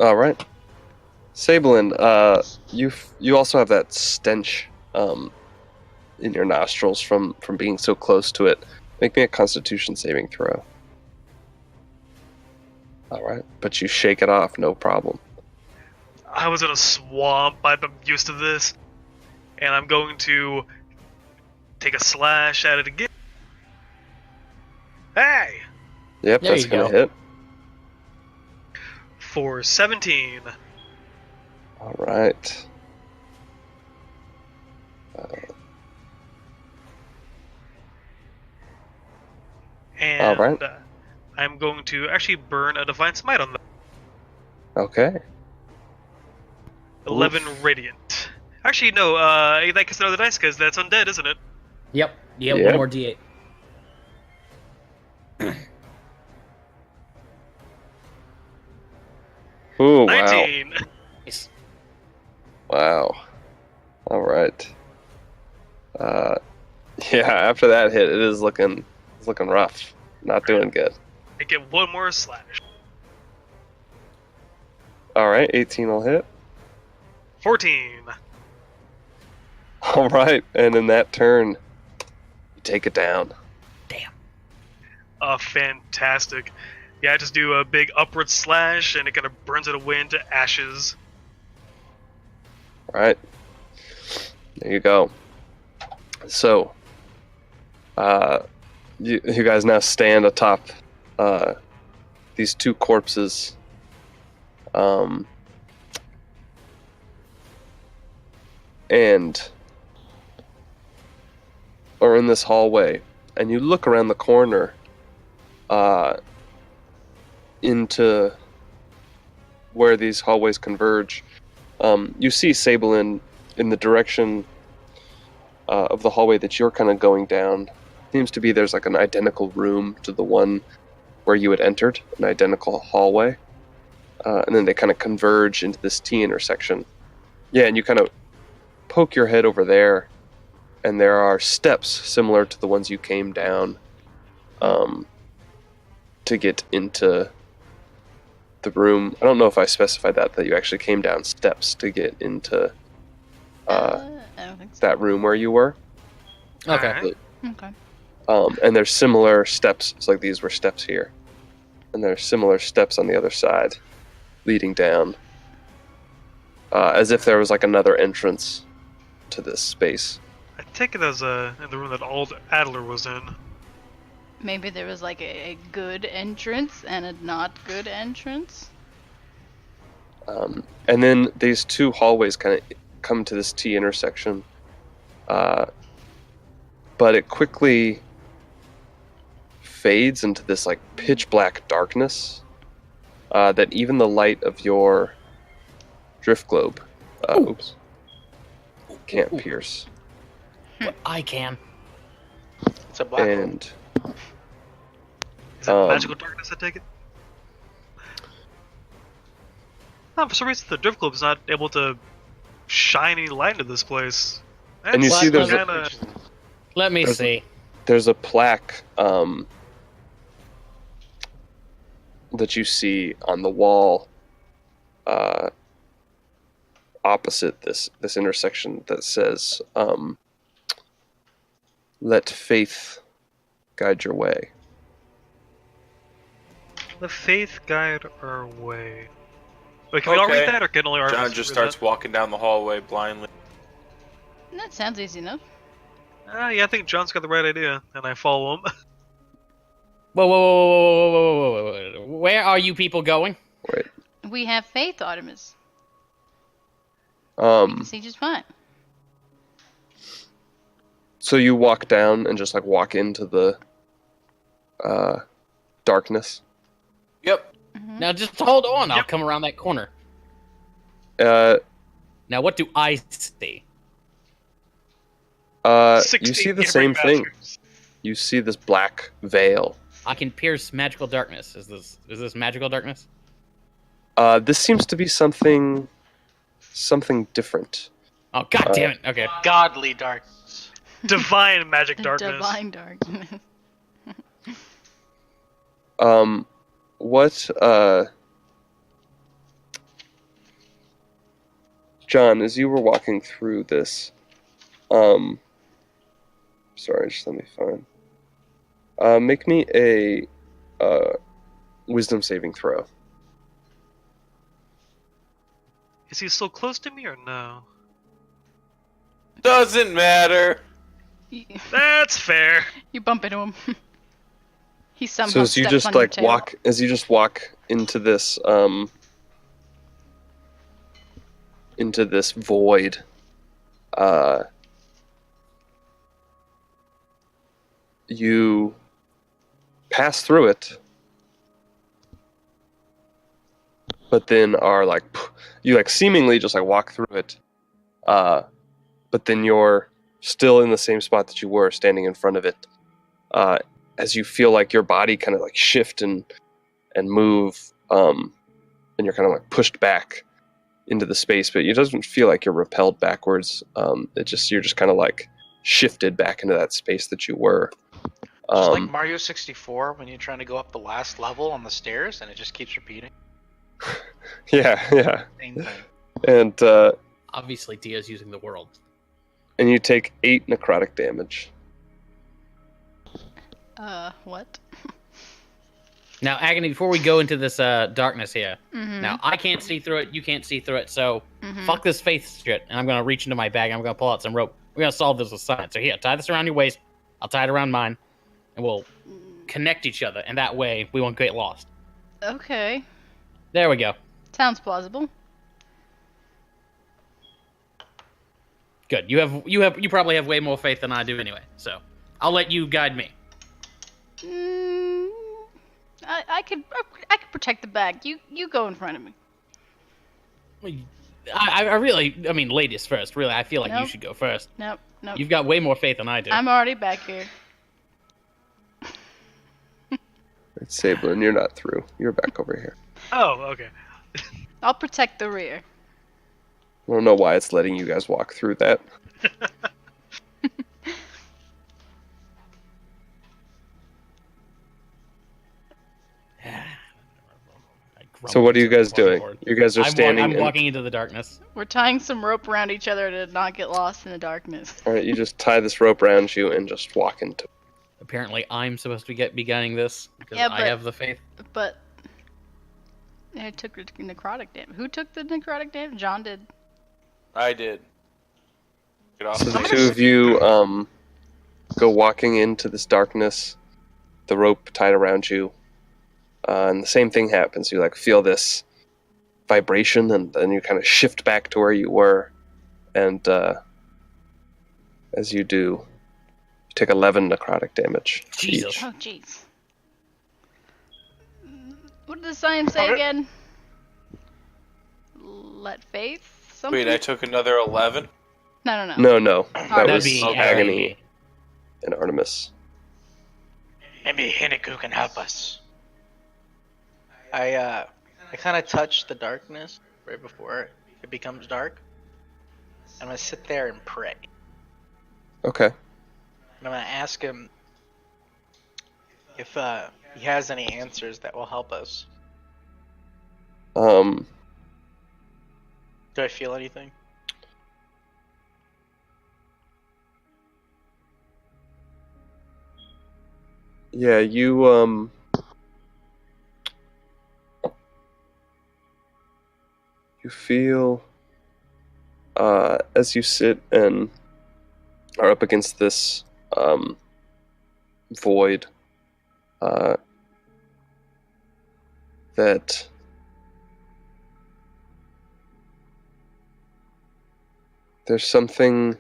All right. Sablin, you also have that stench in your nostrils from being so close to it. Make me a Constitution saving throw. All right, but you shake it off, no problem. I was in a swamp, I'm used to this. And I'm going to take a slash at it again. Hey! Yep, There that's you gonna go. hit. For 17. All right. And All right. I'm going to actually burn a Divine Smite on them. Okay. 11 Oof. Radiant. Actually, no, that gets another dice because that's undead, isn't it? Yep. Yep. 1 more D8. Ooh, wow. 19! Nice. Wow. All right. Yeah, after that hit, it's looking rough. Not doing good. I get 1 more slash. All right, 18 will hit. 14. All right, and in that turn, you take it down. Fantastic. Yeah, I just do a big upward slash and it kind of burns it away into ashes. All right. There you go. So, you guys now stand atop these 2 corpses. And are in this hallway, and you look around the corner into where these hallways converge. You see Sablin in the direction of the hallway that you're kind of going down. Seems to be there's like an identical room to the one where you had entered, an identical hallway. And then they kind of converge into this T intersection. Yeah, and you kind of poke your head over there, and there are steps similar to the ones you came down to get into the room. I don't know if I specified that you actually came down steps to get into I don't think so. that room where you were. Okay. Alright. Okay. And there's similar steps. It's like these were steps here. And there's similar steps on the other side leading down. As if there was like another entrance to this space. I take it as in the room that old Adler was in. Maybe there was like a good entrance and a not good entrance. And then these 2 hallways kind of come to this T intersection. But it quickly fades into this like pitch black darkness that even the light of your drift globe can't pierce. But I can. It's a black hole. And Is that magical darkness, I take it? No, for some reason the drift globe is not able to shine any light into this place. And you see there's kinda... Let me see. there's a plaque that you see on the wall opposite this intersection that says, "Let faith guide your way." The faith guide our way. Wait, can we all read that, or can only our John just starts walking down the hallway blindly. That sounds easy enough. Yeah, I think John's got the right idea, and I follow him. Whoa. Where are you people going? Wait. We have faith, Artemis. We can see just fine. So you walk down and just like walk into the darkness. Yep. Mm-hmm. Now just hold on. I'll come around that corner. Now what do I see? you see the same thing. You see this black veil. I can pierce magical darkness. Is this magical darkness? This seems to be something different. Oh god damn it. Okay. Godly darkness. Divine magic darkness. Divine darkness. What John, as you were walking through this, sorry, just let me find. Make me a wisdom saving throw. Is he still close to me or no? Doesn't matter. That's fair. You bump into him. He somehow So as you steps just on your like tail. walk into this void, you pass through it, but then are like you like seemingly just like walk through it, but then you're still in the same spot that you were standing in front of it, as you feel like your body kind of like shift and move, and you're kind of like pushed back into the space, but it doesn't feel like you're repelled backwards. You're just kind of like shifted back into that space that you were. Just like Mario 64 when you're trying to go up the last level on the stairs and it just keeps repeating. Yeah. Same thing. And Obviously Dia's using the world. and you take 8 necrotic damage. What? Now, Agony, before we go into this darkness here, Mm-hmm. now I can't see through it, you can't see through it, so Mm-hmm. fuck this faith shit, and I'm gonna reach into my bag, I'm gonna pull out some rope. We're gonna solve this with science. So here, tie this around your waist, I'll tie it around mine, and we'll connect each other, and that way we won't get lost. Okay. There we go. Sounds plausible. Good. You probably have way more faith than I do anyway, so I'll let you guide me. I could protect the bag. You go in front of me. I mean, ladies first, really. I feel like you Nope. should go first. Nope. You've got way more faith than I do. I'm already back here. It's Sablin, you're not through. You're back over here. Oh, okay. I'll protect the rear. I don't know why it's letting you guys walk through that. So what are you guys doing? You guys are standing. I'm walking into the darkness. We're tying some rope around each other to not get lost in the darkness. All right, you just tie this rope around you and just walk into. Apparently, I'm supposed to be guiding this because Yeah, I but- have the faith. But I took the necrotic damage. Who took the necrotic damage? John did. I did. Get off So the me. two of you go walking into this darkness, the rope tied around you, and the same thing happens. You like feel this vibration, and then you kind of shift back to where you were, and as you do, you take 11 necrotic damage. Jesus. each. Oh, jeez. What did the sign say again? Let faith? Something? Wait, I took another 11? No. No, that That'd was be Agony and Artemis. Maybe Hinaku can help us. I kind of touch the darkness right before it becomes dark. I'm gonna sit there and pray. Okay. And I'm gonna ask him if he has any answers that will help us Um, Do I feel anything? yeah, you you feel as you sit and are up against this void that there's something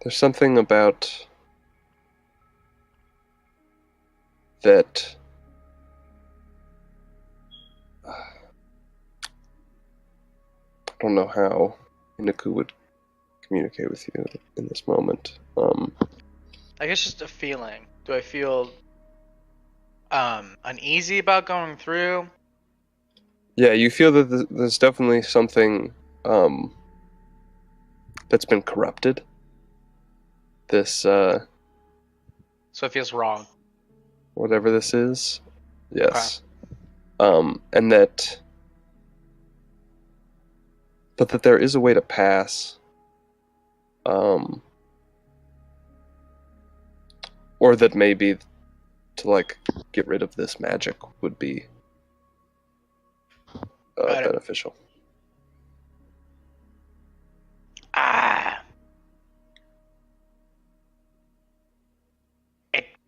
there's something about that I don't know how Inaku would communicate with you in this moment. I guess just a feeling. Do I feel uneasy about going through? Yeah, you feel that there's definitely something that's been corrupted. This So it feels wrong. whatever this is, yes, and that, but that there is a way to pass, or that maybe to like get rid of this magic would be Got it. beneficial. Ah.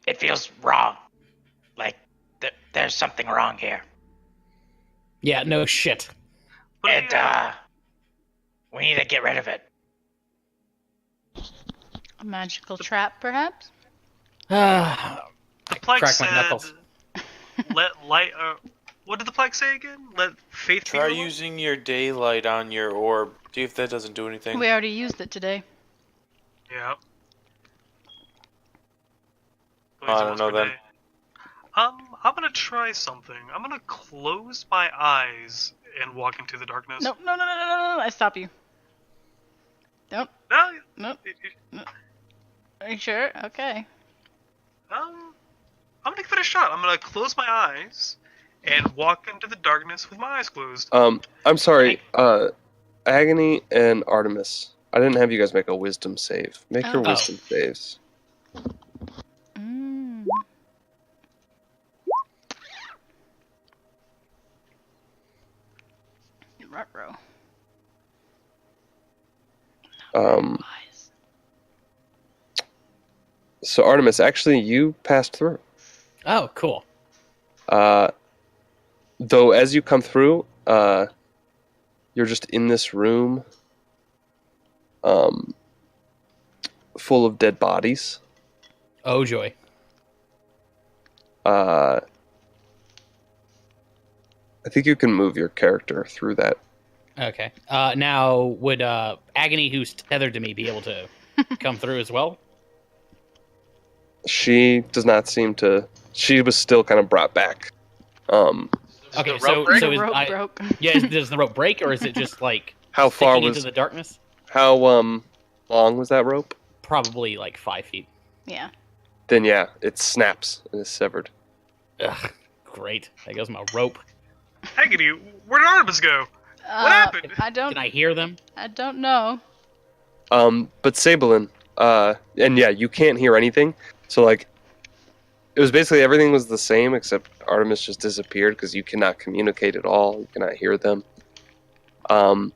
It feels wrong. Like there's something wrong here. Yeah, no shit. What do And we need to get rid of it. A magical trap, perhaps? Ah, the plague crack my said, knuckles. "Let light." What did the plague say again? Let faith. Try be your light? using your daylight on your orb. See if that doesn't do anything. We already used it today. Yeah. I don't know then. I'm gonna try something. I'm gonna close my eyes and walk into the darkness. No, no, no, no, no, no, no, I stop you. Nope, No. nope. Are you sure? Okay. I'm gonna give it a shot. I'm gonna close my eyes and walk into the darkness with my eyes closed. I'm sorry, Agony and Artemis. I didn't have you guys make a wisdom save. Make your Oh. wisdom saves. Mm. Ruh-roh. Eyes. So Artemis, actually, you passed through. Oh, cool. Though as you come through, you're just in this room, full of dead bodies. Oh, joy. I think you can move your character through that. Okay. Now, would Agony, who's tethered to me, be able to come through as well? She does not seem to. She was still kind of brought back. Okay, so The is rope broke. yeah, does the rope break, or is it just like How far sticking was? into the darkness? How long was that rope? Probably like 5 feet. Yeah. Then yeah, it snaps and is severed. Ugh, great. There goes my rope. Agony, where did Artemis go? What happened? I don't. Can I hear them? I don't know. But Sabelin, and yeah, you can't hear anything. So like, it was basically everything was the same except Artemis just disappeared because you cannot communicate at all. You cannot hear them. And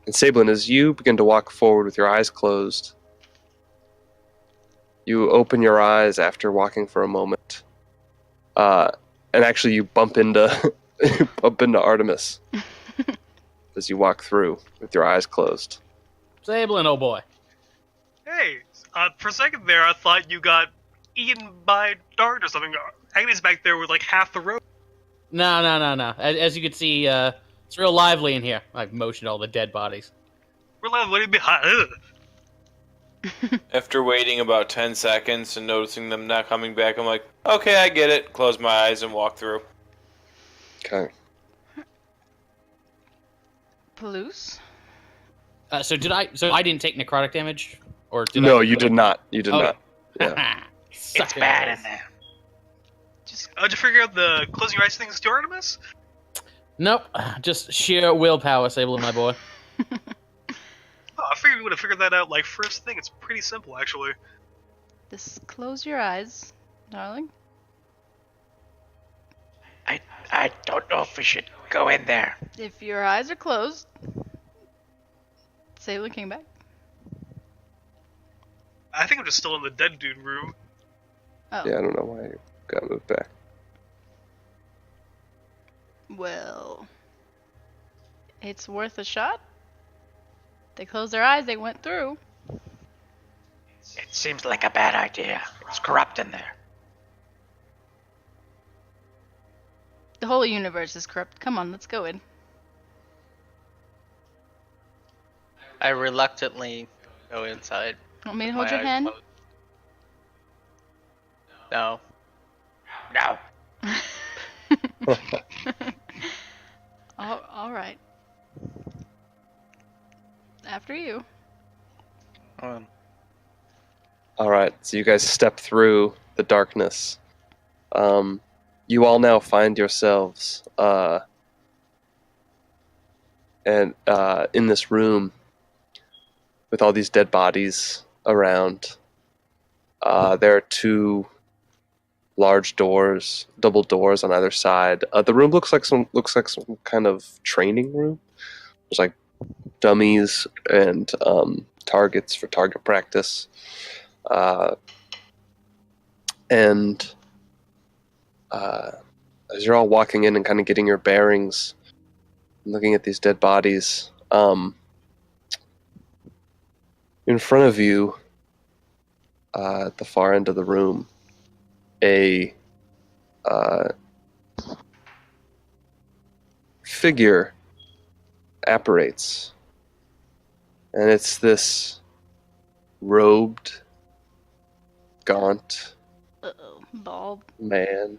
Sabelin, as you begin to walk forward with your eyes closed, you open your eyes after walking for a moment, and actually you bump into Artemis as you walk through with your eyes closed. Sablin, oh boy. Hey, for a second there, I thought you got eaten by dart or something. Agony's back there with like half the rope. No. As you can see, it's real lively in here. I've motioned all the dead bodies. We're like, what do you mean? Ugh. After waiting about 10 seconds and noticing them not coming back, I'm like, okay, I get it. Close my eyes and walk through. Okay. Palouse? So I didn't take necrotic damage, or did No, I? you did not. You did Okay. not. Yeah. It's bad in there. Did you figure out the closing your eyes thing is Artemis? Nope, just sheer willpower, Sable, my boy. Oh, I figured we would have figured that out like first thing. It's pretty simple, actually. Just close your eyes, darling. I don't know if we should go in there. If your eyes are closed, Sailor came back. I think I'm just still in the dead dude room. Oh, Yeah, I don't know why you got moved back. well, it's worth a shot. They closed their eyes, they went through. It seems like a bad idea. It's corrupt in there. The whole universe is corrupt. Come on, let's go in. I reluctantly go inside. Want me to with hold my your eyes hand? closed. No. No. All right. After you. All right, so you guys step through the darkness. You all now find yourselves in this room with all these dead bodies around. There are two large doors, double doors on either side. The room looks like some kind of training room. There's like dummies and targets for target practice. And as you're all walking in and kind of getting your bearings, looking at these dead bodies, in front of you, at the far end of the room, a figure apparates. And it's this robed, gaunt Uh-oh, bald. man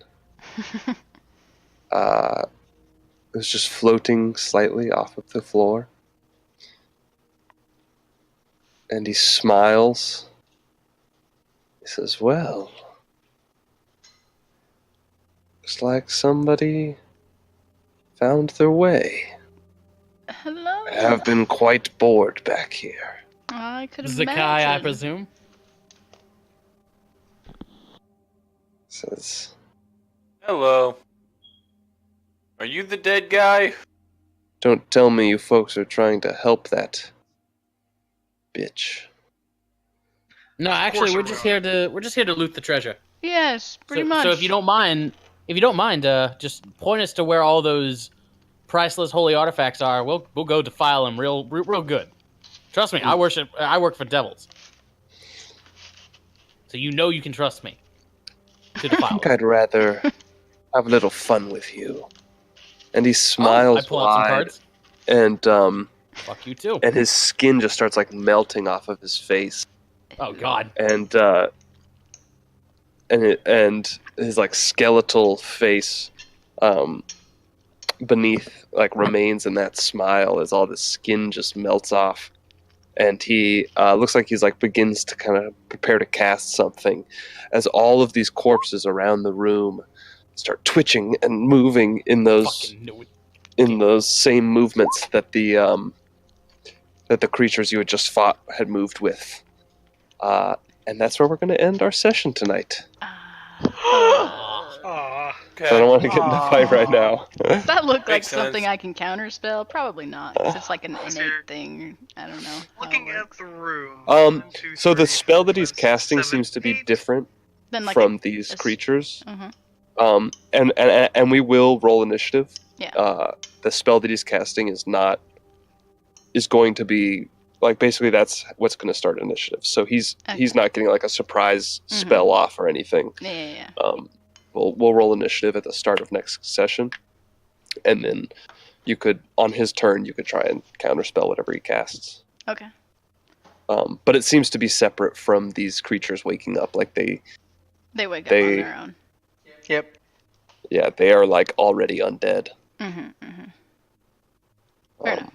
who's just floating slightly off of the floor. And he smiles. He says, "Well, looks like somebody found their way. Hello. I have been quite bored back here." I could Zakai, imagine. I presume. Says, Hello. Are you the dead guy? "Don't tell me you folks are trying to help that bitch." No, Of actually, course we're we're just not. here to loot the treasure. Yes, pretty so, much. So if you don't mind, just point us to where all those priceless holy artifacts are. We'll go defile them real good. Trust me, I work for devils, so you can trust me to I defile think them. I'd rather have a little fun with you. And he I smiles pull out some wide, cards. and Fuck you too. and his skin just starts like melting off of his face, Oh God. and his like skeletal face beneath like remains in that smile as all the skin just melts off, and he looks like he's like begins to kind of prepare to cast something, as all of these corpses around the room start twitching and moving in those Fucking knew it. same movements that the creatures you had just fought had moved with. And that's where we're going to end our session tonight. Aw. So I don't want to get in a fight right now. Does that look like Makes something sense. I can counterspell? Probably not. 'Cause it's like an Let's innate hear- thing. I don't know. how it Looking at works. the room. Um, 1, 2, So the 3, spell that 4, he's 5, casting 7, seems to be 8. different Then like from these a s- creatures. Mhm. And we will roll initiative. Yeah. The spell that he's casting is going to be like basically that's what's going to start initiative. So he's not getting like a surprise Mhm. spell off or anything. Yeah. We'll roll initiative at the start of next session, and then you could on his turn you could try and counterspell whatever he casts. Okay. But it seems to be separate from these creatures waking up. Like They wake up They- on their own. Yep. yeah, they are like already undead. Fair Um, enough.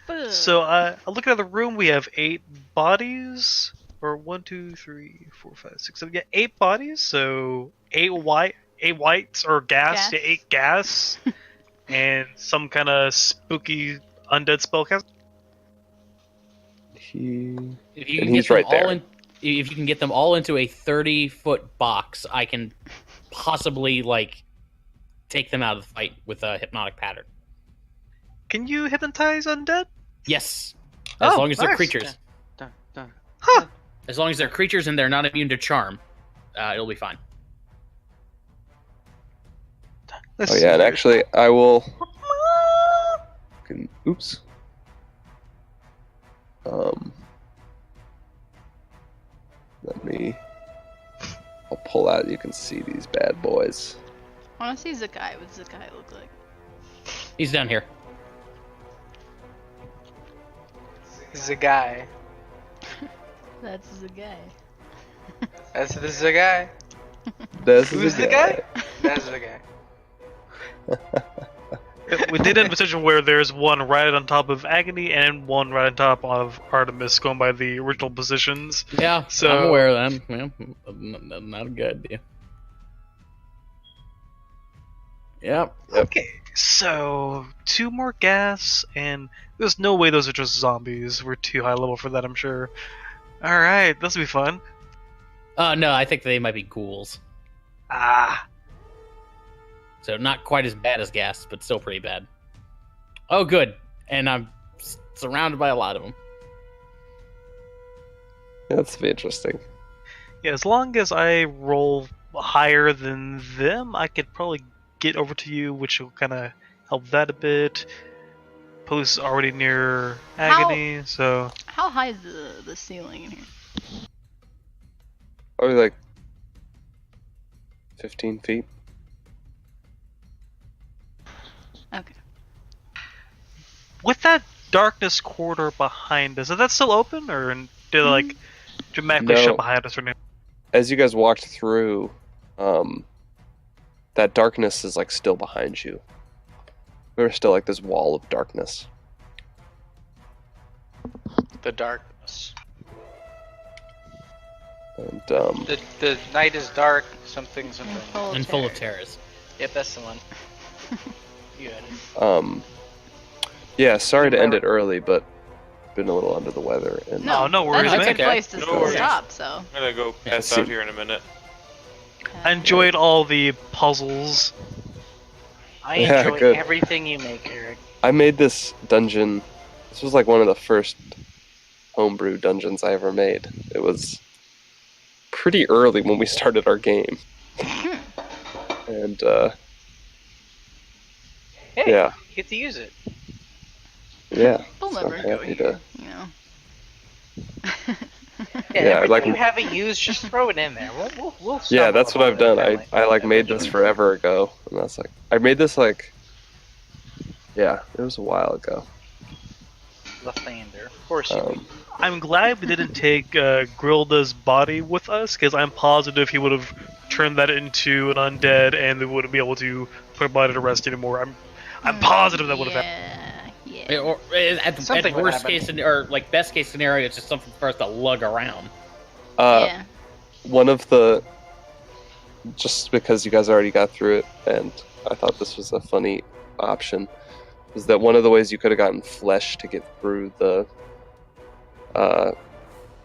But, So, looking at the room, we have 8 bodies. or 1, 2, 3, 4, 5, 6, 7. Yeah, 8 bodies. So 8 whites or gas. Gas. Yeah, 8 gas, and some kind of spooky undead spellcast. If you And can he's get them right all there. if you can get them all into a 30-foot box, I can possibly take them out of the fight with a hypnotic pattern. Can you hypnotize undead? Yes, as long as they're nice. creatures. Dun, dun. Huh. As long as they're creatures and they're not immune to charm, it'll be fine. Let's Oh see yeah, and here. actually, I will. Oops. Let me. I'll pull out. You can see these bad boys. I want to see Zakai. What does Zakai look like? He's down here. This is a guy. That's Zakai. This is a guy. This Who's is the guy? That's the guy. We did end a position where there's one right on top of Agony and one right on top of Artemis, going by the original positions. Yeah, So- I'm aware of that. Yeah, not a good idea. Yep. Okay, so 2 more gas, and there's no way those are just zombies. We're too high level for that, I'm sure. Alright, this will be fun. No, I think they might be ghouls. Ah, So not quite as bad as gas, but still pretty bad. Oh, good. And I'm surrounded by a lot of them. That's be interesting. yeah, as long as I roll higher than them, I could probably get over to you, which will kind of help that a bit. Police is already near Agony, so... How high is the ceiling in here? Probably like 15 feet. Okay. With that darkness corridor behind us, is that still open, or did it, like, dramatically No. shut behind us or anything? As you guys walked through, that darkness is like still behind you. There's still like this wall of darkness. The darkness. And The night is dark. Something. And full of terrors. Yep, that's the one. You had it. yeah, sorry to end it early, but been a little under the weather. And No, no worries, That's a man. good place to No worries. stop, so. I'm gonna go pass see. out here in a minute. I enjoyed all the puzzles. I Yeah, enjoy good. everything you make, Eric. I made this dungeon. This was like one of the first homebrew dungeons I ever made. It was pretty early when we started our game. And Hey, yeah, you get to use it. yeah. We'll so never I'm go happy here, you know. Yeah, Yeah, everything like- you haven't used, just throw it in there. We'll Yeah, stumble that's what upon I've done. it I like made this forever ago, and that's like I made this like, yeah, it was a while ago. Lathander. Of course you Um, I'm glad we didn't take Grilda's body with us, because I'm positive he would have turned that into an undead, and they wouldn't be able to put a body to rest anymore. I'm positive that would have happened. Yeah. Or at Something would worst happen. case, or like best case scenario, it's just something for us to lug around. Yeah. One of the, just because you guys already got through it, and I thought this was a funny option, is that one of the ways you could have gotten flesh to get through the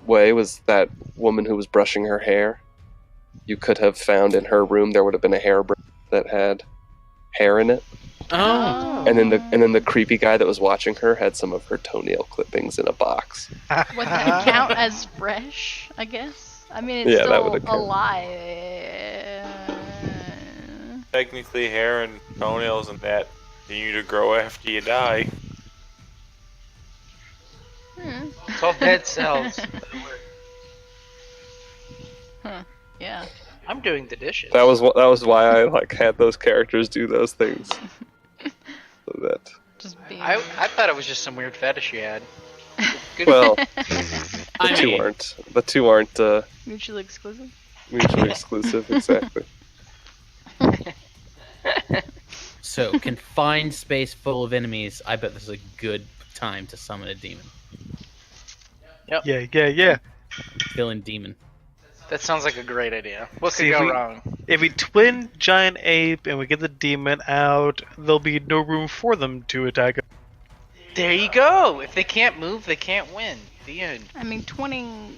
way was that woman who was brushing her hair. You could have found in her room there would have been a hairbrush that had hair in it, Oh. and then the creepy guy that was watching her had some of her toenail clippings in a box. Would that count as fresh, I guess? I mean, it's Yeah, that still would've counted. alive. Technically, hair and toenails and that continue to grow after you die. It's all dead cells. Huh. Yeah. I'm doing the dishes. That was why I like had those characters do those things. So that Just being. I thought it was just some weird fetish you had. Good. well, I the two mean- aren't Mutually exclusive? mutually exclusive. Exactly. So, confined space full of enemies. I bet this is a good time to summon a demon. Yeah. Villain demon. That sounds like a great idea. What See, could if go we- wrong? If we twin giant ape and we get the demon out, there'll be no room for them to attack us. There you go. If they can't move, they can't win. The end. I mean, twinning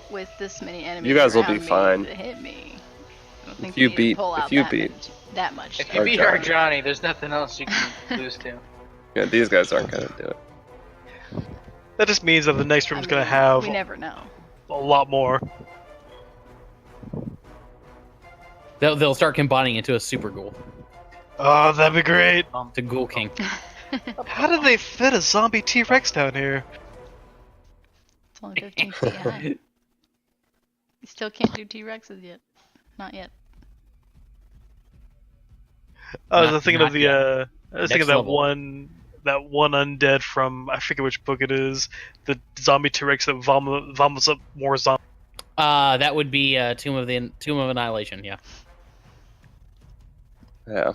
with this many enemies You guys will around be me fine. to hit me. I don't think If you we need to beat- pull if out you that beat- that much. If you Or beat Johnny. our Johnny, there's nothing else you can lose to. Yeah, these guys aren't gonna do it. That just means that the next room's I gonna mean, have We never know. a lot more. They'll start combining into a super ghoul. Oh, that'd be great. The Ghoul King. How did they fit a zombie T-Rex down here? It's only 15 feet high. You still can't do T-Rexes yet. Not yet. I was Not- thinking not of the yet. I was thinking Next that level. one undead from I forget which book it is. The zombie T-Rex that vomits up more zombies. That would be Tomb of Annihilation. Yeah. Yeah.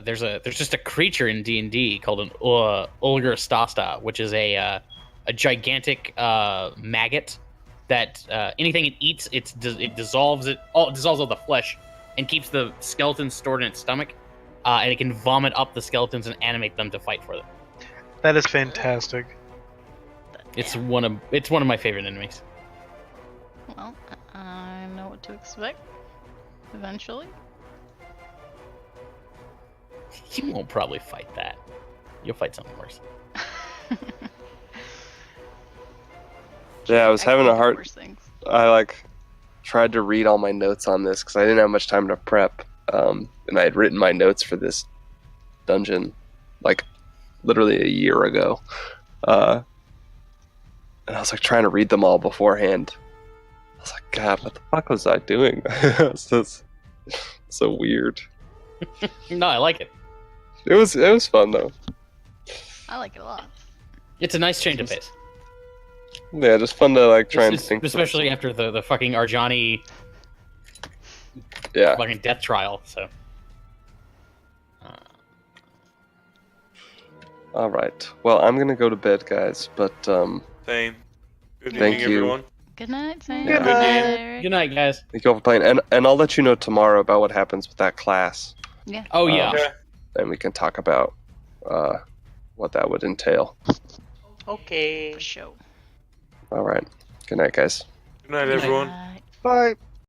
There's just a creature in D&D called an Ulgerstasta, which is a gigantic maggot that anything it eats, it dissolves all the flesh and keeps the skeleton stored in its stomach, and it can vomit up the skeletons and animate them to fight for them. That is fantastic. It's one of my favorite enemies. Well, I know what to expect. Eventually. You won't probably fight that. You'll fight something worse. Yeah, I was having a hard. Worse things. I tried to read all my notes on this because I didn't have much time to prep, and I had written my notes for this dungeon literally a year ago, and I was trying to read them all beforehand. I was like, God, what the fuck was I doing? It's just so weird. No, I like it. It was fun though. I like it a lot. It's a nice change of pace. Yeah, just fun to try and think. Especially after the fucking Arjani Yeah. fucking death trial. So All right. Well, I'm gonna go to bed, guys. But Same. Good Thank evening, you. everyone. Good night, Sam. Good night. Eric. good night, guys. thank you all for playing, and I'll let you know tomorrow about what happens with that class, Yeah. Oh yeah. Okay. and we can talk about what that would entail. Okay. For sure. All right. Good night, guys. Good night, everyone. Night. Bye.